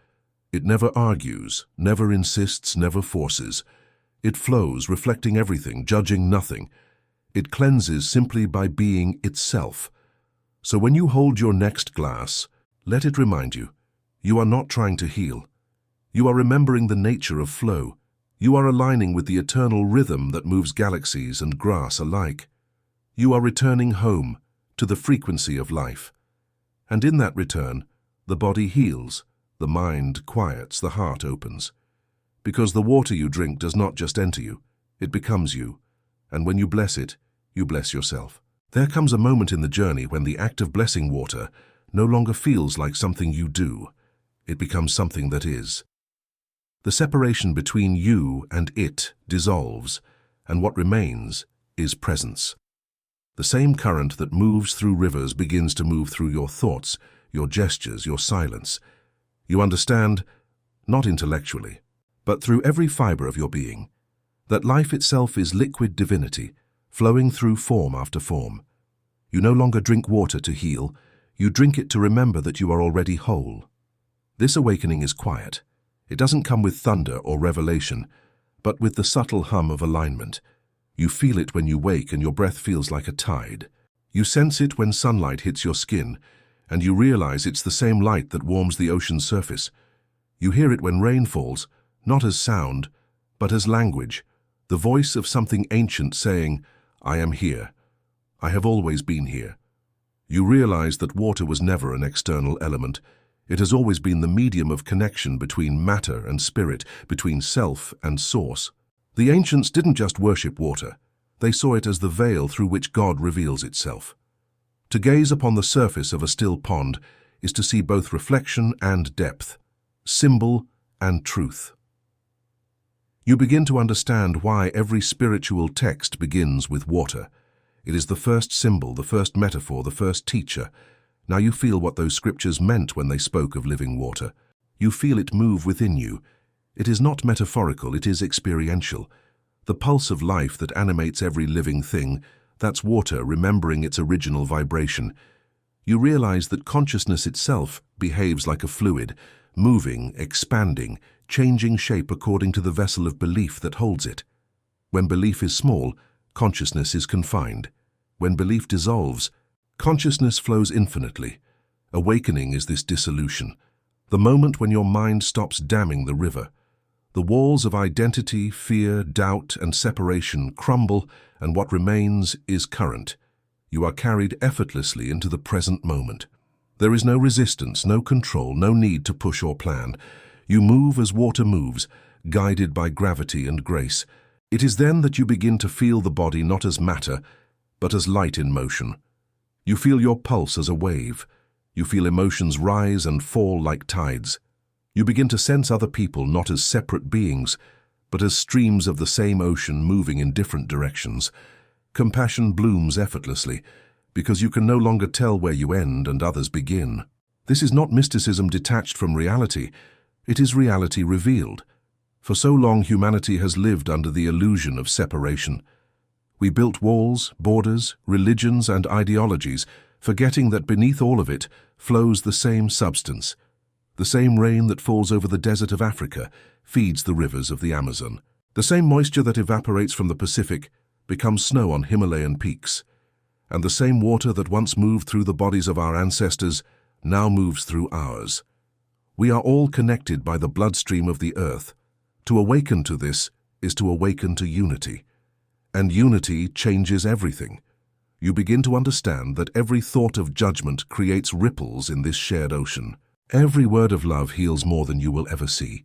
It never argues, never insists, never forces. It flows, reflecting everything, judging nothing. It cleanses simply by being itself. So when you hold your next glass, let it remind you, you are not trying to heal. You are remembering the nature of flow. You are aligning with the eternal rhythm that moves galaxies and grass alike. You are returning home to the frequency of life. And in that return, the body heals, the mind quiets, the heart opens. Because the water you drink does not just enter you, it becomes you. And when you bless it, you bless yourself. There comes a moment in the journey when the act of blessing water no longer feels like something you do. It becomes something that is. The separation between you and it dissolves, and what remains is presence. The same current that moves through rivers begins to move through your thoughts, your gestures, your silence. You understand, not intellectually, but through every fiber of your being, that life itself is liquid divinity, flowing through form after form. You no longer drink water to heal, you drink it to remember that you are already whole. This awakening is quiet. It doesn't come with thunder or revelation, but with the subtle hum of alignment. You feel it when you wake and your breath feels like a tide. You sense it when sunlight hits your skin, and you realize it's the same light that warms the ocean's surface. You hear it when rain falls, not as sound, but as language, the voice of something ancient saying, "I am here. I have always been here." You realize that water was never an external element. It has always been the medium of connection between matter and spirit, between self and source. The ancients didn't just worship water. They saw it as the veil through which God reveals itself. To gaze upon the surface of a still pond is to see both reflection and depth, symbol and truth. You begin to understand why every spiritual text begins with water. It is the first symbol, the first metaphor, the first teacher. Now you feel what those scriptures meant when they spoke of living water. You feel it move within you. It is not metaphorical, it is experiential. The pulse of life that animates every living thing, that's water remembering its original vibration. You realize that consciousness itself behaves like a fluid, moving, expanding, changing shape according to the vessel of belief that holds it. When belief is small, consciousness is confined. When belief dissolves, consciousness flows infinitely. Awakening is this dissolution, the moment when your mind stops damming the river. The walls of identity, fear, doubt, and separation crumble, and what remains is current. You are carried effortlessly into the present moment. There is no resistance, no control, no need to push or plan. You move as water moves, guided by gravity and grace. It is then that you begin to feel the body not as matter, but as light in motion. You feel your pulse as a wave. You feel emotions rise and fall like tides. You begin to sense other people not as separate beings, but as streams of the same ocean moving in different directions. Compassion blooms effortlessly, because you can no longer tell where you end and others begin. This is not mysticism detached from reality. It is reality revealed. For so long humanity has lived under the illusion of separation. We built walls, borders, religions, and ideologies, forgetting that beneath all of it flows the same substance. The same rain that falls over the desert of Africa feeds the rivers of the Amazon. The same moisture that evaporates from the Pacific becomes snow on Himalayan peaks, and the same water that once moved through the bodies of our ancestors now moves through ours. We are all connected by the bloodstream of the earth. To awaken to this is to awaken to unity. And unity changes everything. You begin to understand that every thought of judgment creates ripples in this shared ocean. Every word of love heals more than you will ever see.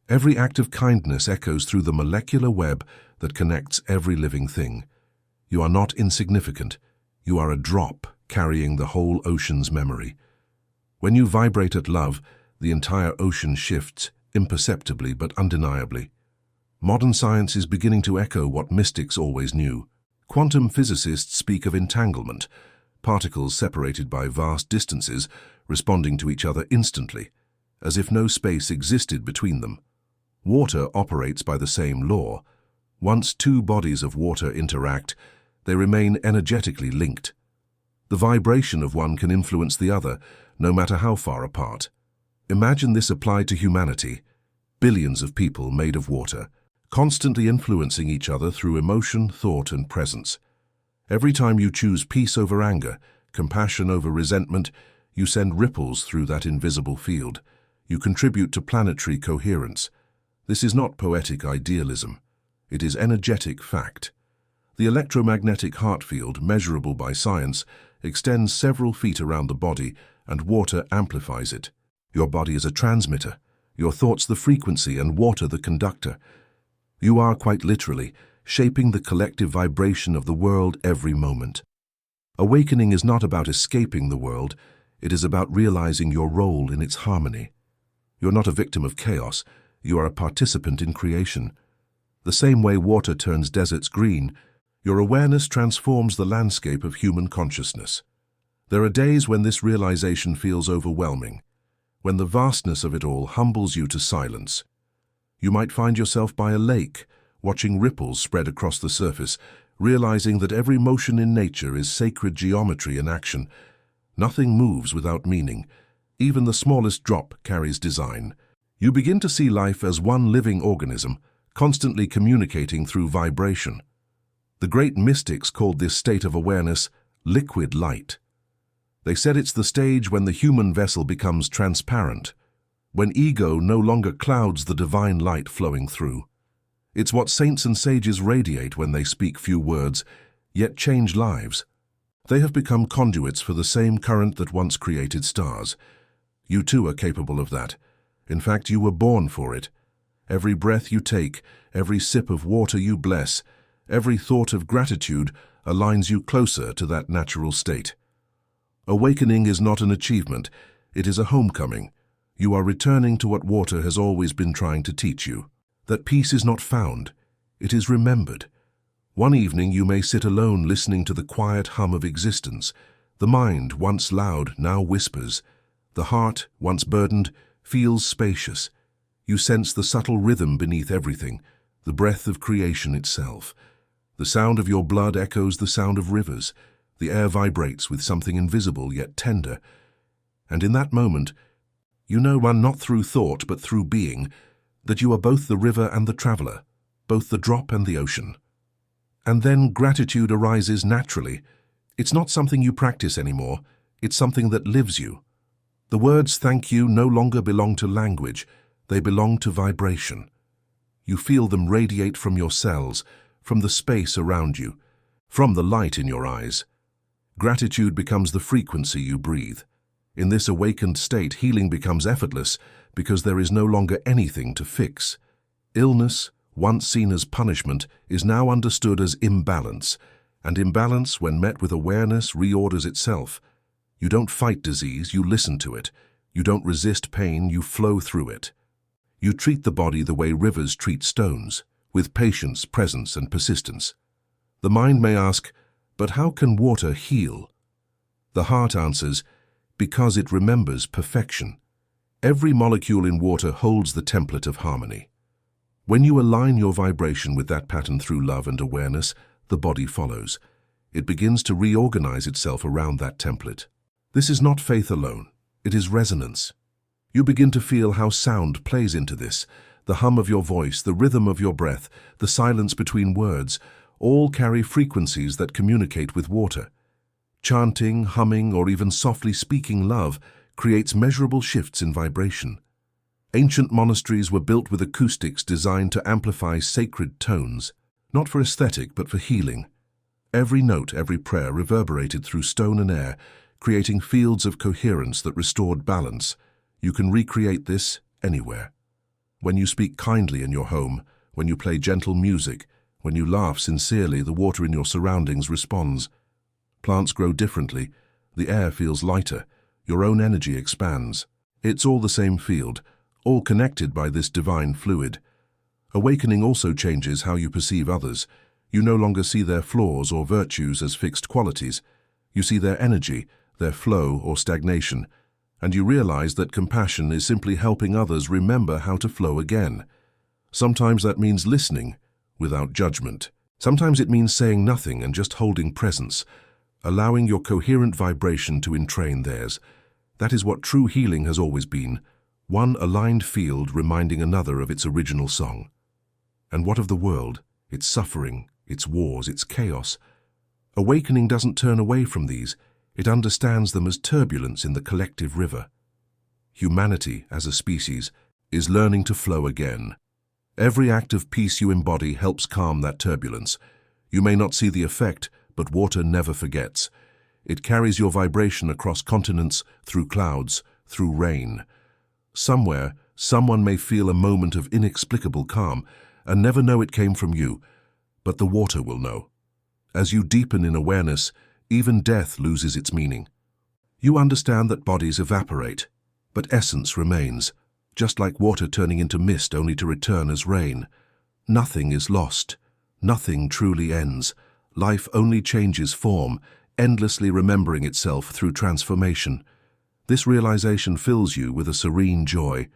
Every act of kindness echoes through the molecular web that connects every living thing. You are not insignificant. You are a drop carrying the whole ocean's memory. When you vibrate at love, the entire ocean shifts, imperceptibly but undeniably. Modern science is beginning to echo what mystics always knew. Quantum physicists speak of entanglement, particles separated by vast distances responding to each other instantly, as if no space existed between them. Water operates by the same law. Once two bodies of water interact, they remain energetically linked. The vibration of one can influence the other, no matter how far apart. Imagine this applied to humanity. Billions of people made of water, constantly influencing each other through emotion, thought, and presence. Every time you choose peace over anger, compassion over resentment, you send ripples through that invisible field. You contribute to planetary coherence. This is not poetic idealism. It is energetic fact. The electromagnetic heart field, measurable by science, extends several feet around the body, and water amplifies it. Your body is a transmitter, your thoughts the frequency, and water the conductor. You are, quite literally, shaping the collective vibration of the world every moment. Awakening is not about escaping the world, it is about realizing your role in its harmony. You're not a victim of chaos, you are a participant in creation. The same way water turns deserts green, your awareness transforms the landscape of human consciousness. There are days when this realization feels overwhelming, when the vastness of it all humbles you to silence. You might find yourself by a lake, watching ripples spread across the surface, realizing that every motion in nature is sacred geometry in action. Nothing moves without meaning. Even the smallest drop carries design. You begin to see life as one living organism, constantly communicating through vibration. The great mystics called this state of awareness liquid light. They said it's the stage when the human vessel becomes transparent, when ego no longer clouds the divine light flowing through. It's what saints and sages radiate when they speak few words, yet change lives. They have become conduits for the same current that once created stars. You too are capable of that. In fact, you were born for it. Every breath you take, every sip of water you bless, every thought of gratitude aligns you closer to that natural state. Awakening is not an achievement, it is a homecoming. You are returning to what water has always been trying to teach you. That peace is not found, it is remembered. One evening you may sit alone listening to the quiet hum of existence. The mind, once loud, now whispers. The heart, once burdened, feels spacious. You sense the subtle rhythm beneath everything, the breath of creation itself. The sound of your blood echoes the sound of rivers. The air vibrates with something invisible yet tender. And in that moment, you know, one not through thought but through being, that you are both the river and the traveler, both the drop and the ocean. And then gratitude arises naturally. It's not something you practice anymore, it's something that lives you. The words thank you no longer belong to language, they belong to vibration. You feel them radiate from your cells, from the space around you, from the light in your eyes. Gratitude becomes the frequency you breathe. In this awakened state, healing becomes effortless because there is no longer anything to fix. Illness, once seen as punishment, is now understood as imbalance, and imbalance, when met with awareness, reorders itself. You don't fight disease, you listen to it. You don't resist pain, you flow through it. You treat the body the way rivers treat stones, with patience, presence, and persistence. The mind may ask, but how can water heal? The heart answers, because it remembers perfection. Every molecule in water holds the template of harmony. When you align your vibration with that pattern through love and awareness, the body follows. It begins to reorganize itself around that template. This is not faith alone, it is resonance. You begin to feel how sound plays into this, The hum of your voice, the rhythm of your breath, the silence between words, all carry frequencies that communicate with water. Chanting, humming, or even softly speaking love creates measurable shifts in vibration. Ancient monasteries were built with acoustics designed to amplify sacred tones, not for aesthetic but for healing. Every note, every prayer reverberated through stone and air, creating fields of coherence that restored balance. You can recreate this anywhere. When you speak kindly in your home, when you play gentle music, when you laugh sincerely, the water in your surroundings responds. Plants grow differently, the air feels lighter, your own energy expands. It's all the same field, all connected by this divine fluid. Awakening also changes how you perceive others. You no longer see their flaws or virtues as fixed qualities. You see their energy, their flow or stagnation, and you realize that compassion is simply helping others remember how to flow again. Sometimes that means listening without judgment. Sometimes it means saying nothing and just holding presence, allowing your coherent vibration to entrain theirs. That is what true healing has always been, one aligned field reminding another of its original song. And what of the world, its suffering, its wars, its chaos? Awakening doesn't turn away from these, it understands them as turbulence in the collective river. Humanity, as a species, is learning to flow again. Every act of peace you embody helps calm that turbulence. You may not see the effect, but water never forgets. It carries your vibration across continents, through clouds, through rain. Somewhere, someone may feel a moment of inexplicable calm and never know it came from you, but the water will know. As you deepen in awareness, even death loses its meaning. You understand that bodies evaporate, but essence remains, just like water turning into mist only to return as rain. Nothing is lost. Nothing truly ends. Life only changes form, endlessly remembering itself through transformation. This realization fills you with a serene joy,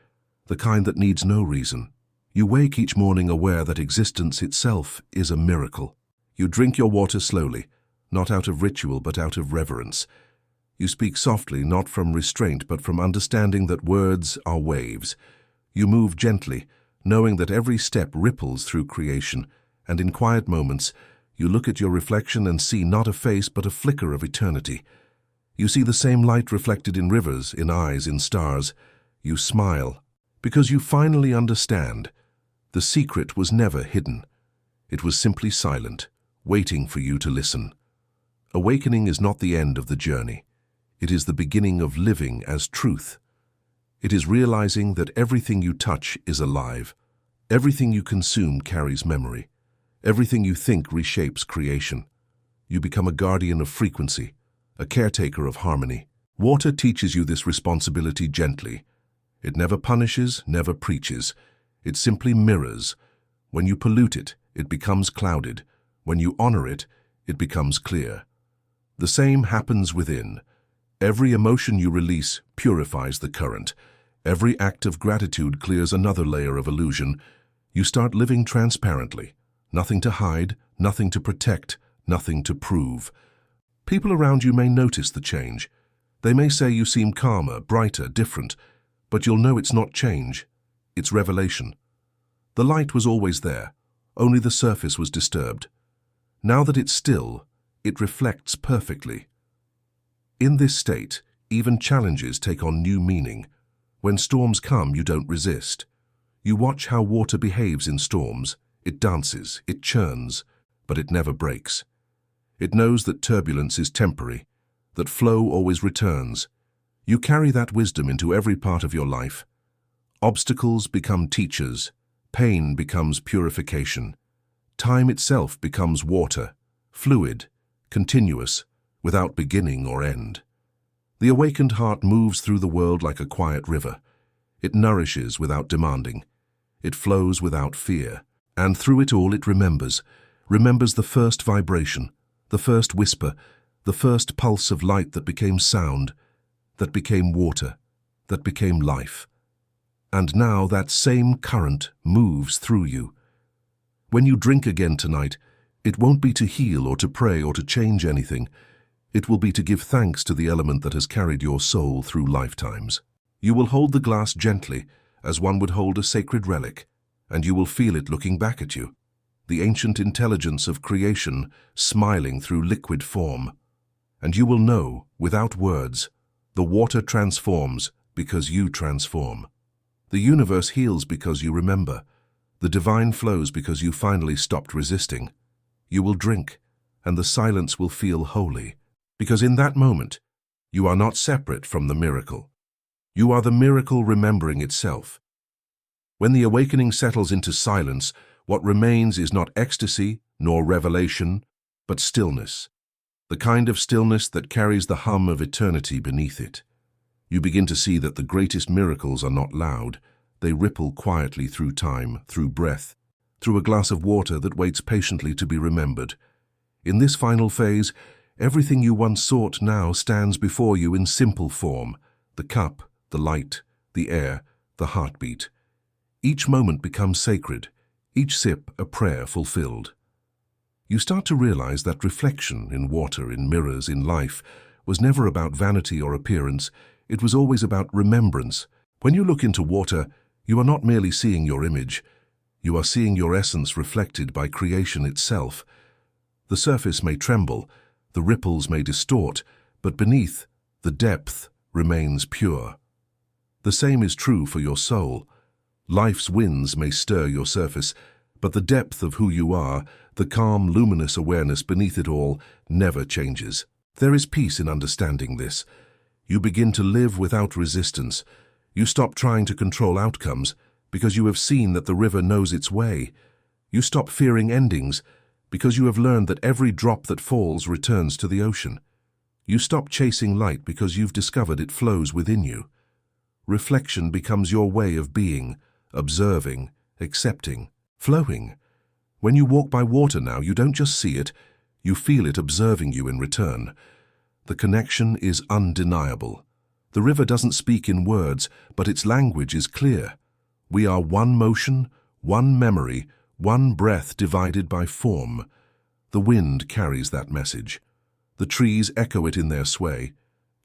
the kind that needs no reason. You wake each morning aware that existence itself is a miracle. You drink your water slowly, not out of ritual but out of reverence. You speak softly, not from restraint but from understanding that words are waves. You move gently, knowing that every step ripples through creation, and in quiet moments, you look at your reflection and see not a face but a flicker of eternity. You see the same light reflected in rivers, in eyes, in stars. You smile, because you finally understand. The secret was never hidden. It was simply silent, waiting for you to listen. Awakening is not the end of the journey. It is the beginning of living as truth. It is realizing that everything you touch is alive. Everything you consume carries memory. Everything you think reshapes creation. You become a guardian of frequency, a caretaker of harmony. Water teaches you this responsibility gently. It never punishes, never preaches. It simply mirrors. When you pollute it, it becomes clouded. When you honor it, it becomes clear. The same happens within. Every emotion you release purifies the current. Every act of gratitude clears another layer of illusion. You start living transparently. Nothing to hide, nothing to protect, nothing to prove. People around you may notice the change. They may say you seem calmer, brighter, different, but you'll know it's not change. It's revelation. The light was always there, only the surface was disturbed. Now that it's still, it reflects perfectly. In this state, even challenges take on new meaning. When storms come, you don't resist. You watch how water behaves in storms. It dances, it churns, but it never breaks. It knows that turbulence is temporary, that flow always returns. You carry that wisdom into every part of your life. Obstacles become teachers. Pain becomes purification. Time itself becomes water, fluid, continuous, without beginning or end. The awakened heart moves through the world like a quiet river. It nourishes without demanding. It flows without fear. And through it all it remembers the first vibration, the first whisper, the first pulse of light that became sound, that became water, that became life. And now that same current moves through you. When you drink again tonight, it won't be to heal or to pray or to change anything. It will be to give thanks to the element that has carried your soul through lifetimes. You will hold the glass gently, as one would hold a sacred relic, and you will feel it looking back at you. The ancient intelligence of creation smiling through liquid form. And you will know, without words, the water transforms because you transform. The universe heals because you remember. The divine flows because you finally stopped resisting. You will drink, and the silence will feel holy, because in that moment, you are not separate from the miracle. You are the miracle remembering itself. When the awakening settles into silence, what remains is not ecstasy nor revelation, but stillness. The kind of stillness that carries the hum of eternity beneath it. You begin to see that the greatest miracles are not loud. They ripple quietly through time, through breath, through a glass of water that waits patiently to be remembered. In this final phase, everything you once sought now stands before you in simple form: the cup, the light, the air, the heartbeat. Each moment becomes sacred, each sip a prayer fulfilled. You start to realize that reflection in water, in mirrors, in life, was never about vanity or appearance. It was always about remembrance. When you look into water, you are not merely seeing your image. You are seeing your essence reflected by creation itself. The surface may tremble, the ripples may distort, but beneath, the depth remains pure. The same is true for your soul. Life's winds may stir your surface, but the depth of who you are, the calm, luminous awareness beneath it all, never changes. There is peace in understanding this. You begin to live without resistance. You stop trying to control outcomes because you have seen that the river knows its way. You stop fearing endings because you have learned that every drop that falls returns to the ocean. You stop chasing light because you've discovered it flows within you. Reflection becomes your way of being, observing, accepting, flowing. When you walk by water now, you don't just see it, you feel it observing you in return. The connection is undeniable. The river doesn't speak in words, but its language is clear. We are one motion, one memory, one breath divided by form. The wind carries that message. The trees echo it in their sway.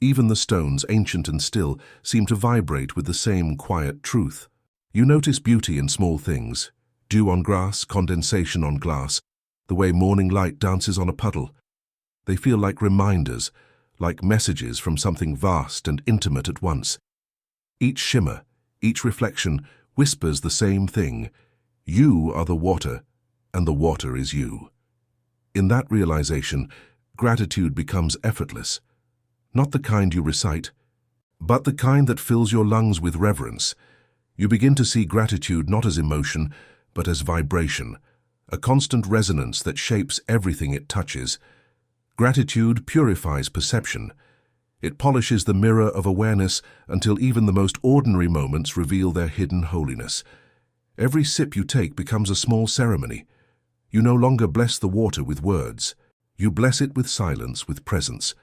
Even the stones, ancient and still, seem to vibrate with the same quiet truth. You notice beauty in small things. Dew on grass, condensation on glass, the way morning light dances on a puddle. They feel like reminders, like messages from something vast and intimate at once. Each shimmer, each reflection whispers the same thing. You are the water, and the water is you. In that realization, gratitude becomes effortless. Not the kind you recite, but the kind that fills your lungs with reverence. You begin to see gratitude not as emotion, but as vibration, a constant resonance that shapes everything it touches. Gratitude purifies perception. It polishes the mirror of awareness until even the most ordinary moments reveal their hidden holiness. Every sip you take becomes a small ceremony. You no longer bless the water with words. You bless it with silence, with presence.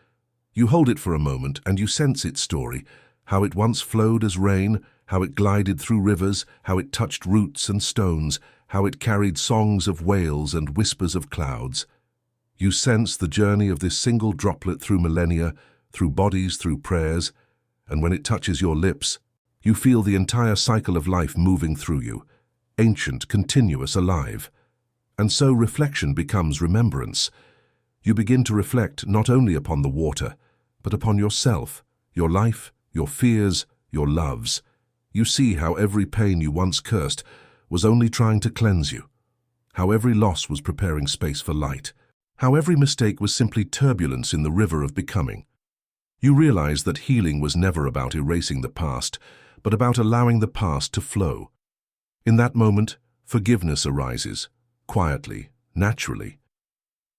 You hold it for a moment and you sense its story, how it once flowed as rain, how it glided through rivers, how it touched roots and stones, how it carried songs of whales and whispers of clouds. You sense the journey of this single droplet through millennia, through bodies, through prayers, and when it touches your lips, you feel the entire cycle of life moving through you, ancient, continuous, alive. And so reflection becomes remembrance. You begin to reflect not only upon the water, but upon yourself, your life, your fears, your loves. You see how every pain you once cursed was only trying to cleanse you, how every loss was preparing space for light, how every mistake was simply turbulence in the river of becoming. You realize that healing was never about erasing the past, but about allowing the past to flow. In that moment, forgiveness arises, quietly, naturally.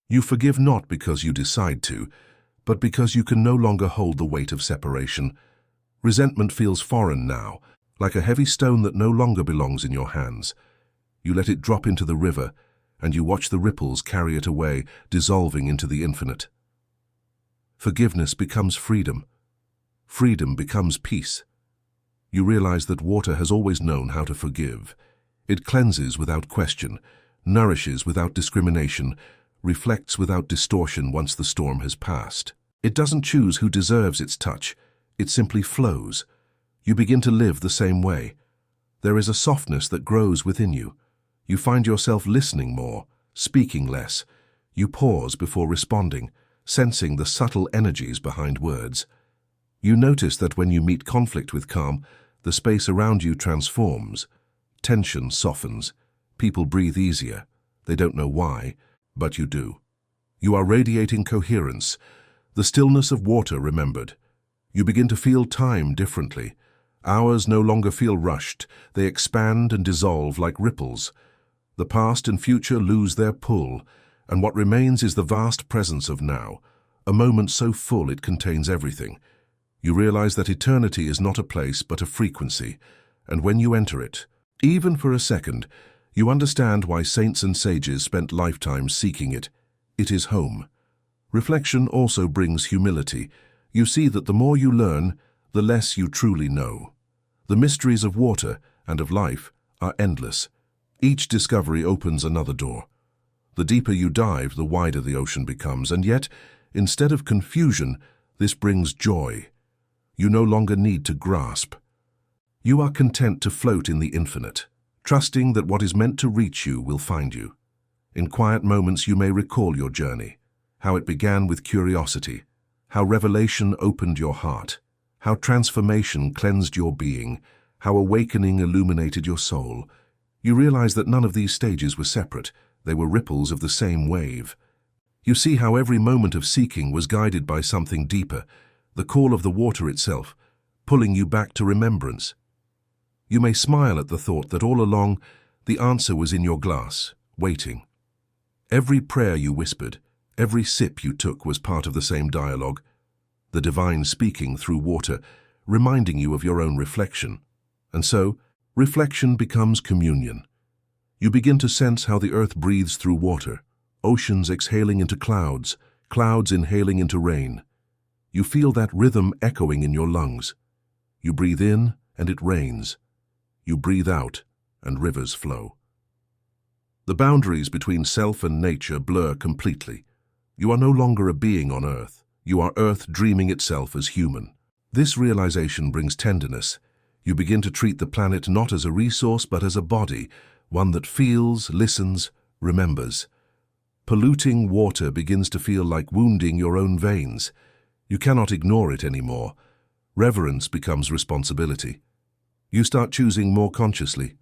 You forgive not because you decide to, but because you can no longer hold the weight of separation. Resentment feels foreign now, like a heavy stone that no longer belongs in your hands. You let it drop into the river, and you watch the ripples carry it away, dissolving into the infinite. Forgiveness becomes freedom. Freedom becomes peace. You realize that water has always known how to forgive. It cleanses without question, nourishes without discrimination, reflects without distortion once the storm has passed. It doesn't choose who deserves its touch. It simply flows. You begin to live the same way. There is a softness that grows within you. You find yourself listening more, speaking less. You pause before responding, sensing the subtle energies behind words. You notice that when you meet conflict with calm, the space around you transforms. Tension softens. People breathe easier. They don't know why, but you do. You are radiating coherence, the stillness of water remembered. You begin to feel time differently. Hours no longer feel rushed. They expand and dissolve like ripples. The past and future lose their pull, and what remains is the vast presence of now, a moment so full it contains everything. You realize that eternity is not a place but a frequency, and when you enter it, even for a second, you understand why saints and sages spent lifetimes seeking it. It is home. Reflection also brings humility. You see that the more you learn, the less you truly know. The mysteries of water and of life are endless. Each discovery opens another door. The deeper you dive, the wider the ocean becomes, and yet, instead of confusion, this brings joy. You no longer need to grasp. You are content to float in the infinite, trusting that what is meant to reach you will find you. In quiet moments you may recall your journey, how it began with curiosity, how revelation opened your heart, how transformation cleansed your being, how awakening illuminated your soul. You realize that none of these stages were separate. They were ripples of the same wave. You see how every moment of seeking was guided by something deeper, the call of the water itself, pulling you back to remembrance. You may smile at the thought that all along the answer was in your glass, waiting. Every prayer you whispered, every sip you took was part of the same dialogue, the divine speaking through water, reminding you of your own reflection. And so, reflection becomes communion. You begin to sense how the earth breathes through water, oceans exhaling into clouds, clouds inhaling into rain. You feel that rhythm echoing in your lungs. You breathe in, and it rains. You breathe out, and rivers flow. The boundaries between self and nature blur completely. You are no longer a being on Earth. You are Earth dreaming itself as human. This realization brings tenderness. You begin to treat the planet not as a resource but as a body, one that feels, listens, remembers. Polluting water begins to feel like wounding your own veins. You cannot ignore it anymore. Reverence becomes responsibility. You start choosing more consciously.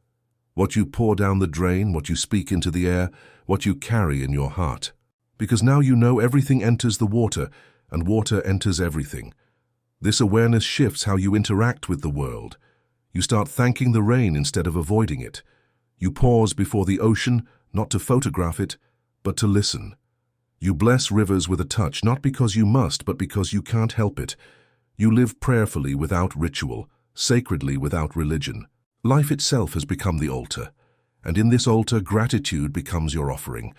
What you pour down the drain, what you speak into the air, what you carry in your heart. Because now you know everything enters the water, and water enters everything. This awareness shifts how you interact with the world. You start thanking the rain instead of avoiding it. You pause before the ocean, not to photograph it, but to listen. You bless rivers with a touch, not because you must, but because you can't help it. You live prayerfully without ritual, sacredly without religion. Life itself has become the altar, and in this altar gratitude becomes your offering.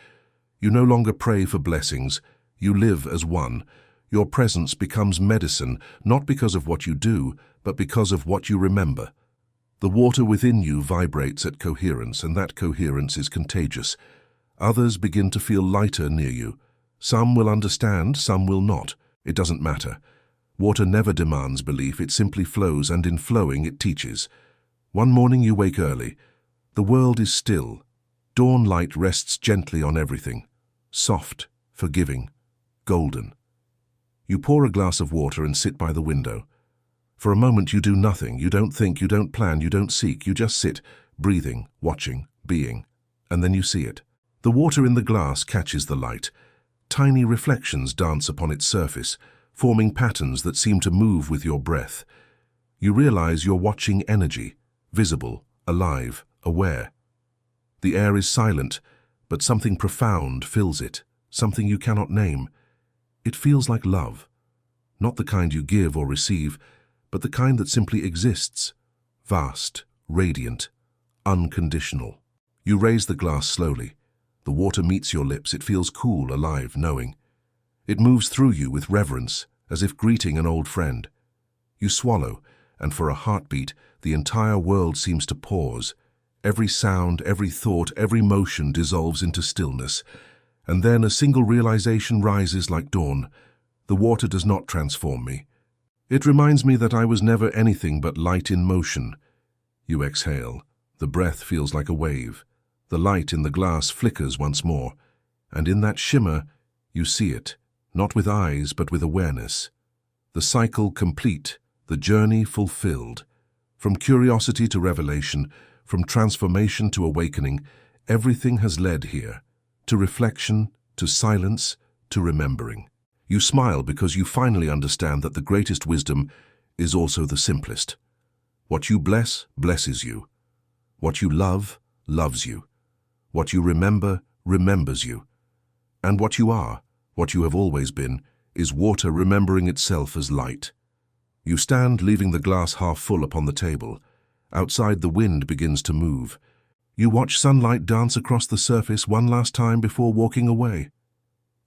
You no longer pray for blessings, you live as one. Your presence becomes medicine, not because of what you do, but because of what you remember. The water within you vibrates at coherence, and that coherence is contagious. Others begin to feel lighter near you. Some will understand, some will not. It doesn't matter. Water never demands belief, it simply flows, and in flowing it teaches. One morning you wake early. The world is still. Dawn light rests gently on everything. Soft, forgiving, golden. You pour a glass of water and sit by the window. For a moment you do nothing. You don't think, you don't plan, you don't seek. You just sit, breathing, watching, being. And then you see it. The water in the glass catches the light. Tiny reflections dance upon its surface, forming patterns that seem to move with your breath. You realize you're watching energy, visible, alive, aware. The air is silent, but something profound fills it, something you cannot name. It feels like love, not the kind you give or receive, but the kind that simply exists, vast, radiant, unconditional. You raise the glass slowly. The water meets your lips. It feels cool, alive, knowing. It moves through you with reverence, as if greeting an old friend. You swallow, and for a heartbeat, the entire world seems to pause. Every sound, every thought, every motion dissolves into stillness. And then a single realization rises like dawn. The water does not transform me. It reminds me that I was never anything but light in motion. You exhale. The breath feels like a wave. The light in the glass flickers once more, and in that shimmer you see it, not with eyes but with awareness. The cycle complete, the journey fulfilled. From curiosity to revelation, from transformation to awakening, everything has led here, to reflection, to silence, to remembering. You smile because you finally understand that the greatest wisdom is also the simplest. What you bless, blesses you. What you love, loves you. What you remember, remembers you. And what you are, what you have always been, is water remembering itself as light. You stand, leaving the glass half full upon the table. Outside, the wind begins to move. You watch sunlight dance across the surface one last time before walking away.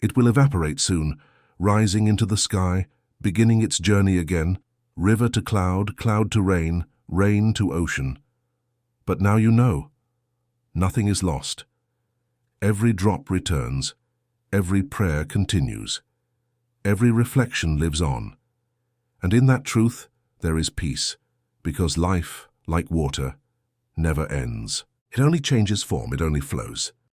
It will evaporate soon, rising into the sky, beginning its journey again, river to cloud, cloud to rain, rain to ocean. But now you know. Nothing is lost. Every drop returns. Every prayer continues. Every reflection lives on. And in that truth, there is peace, because life, like water, never ends. It only changes form, it only flows.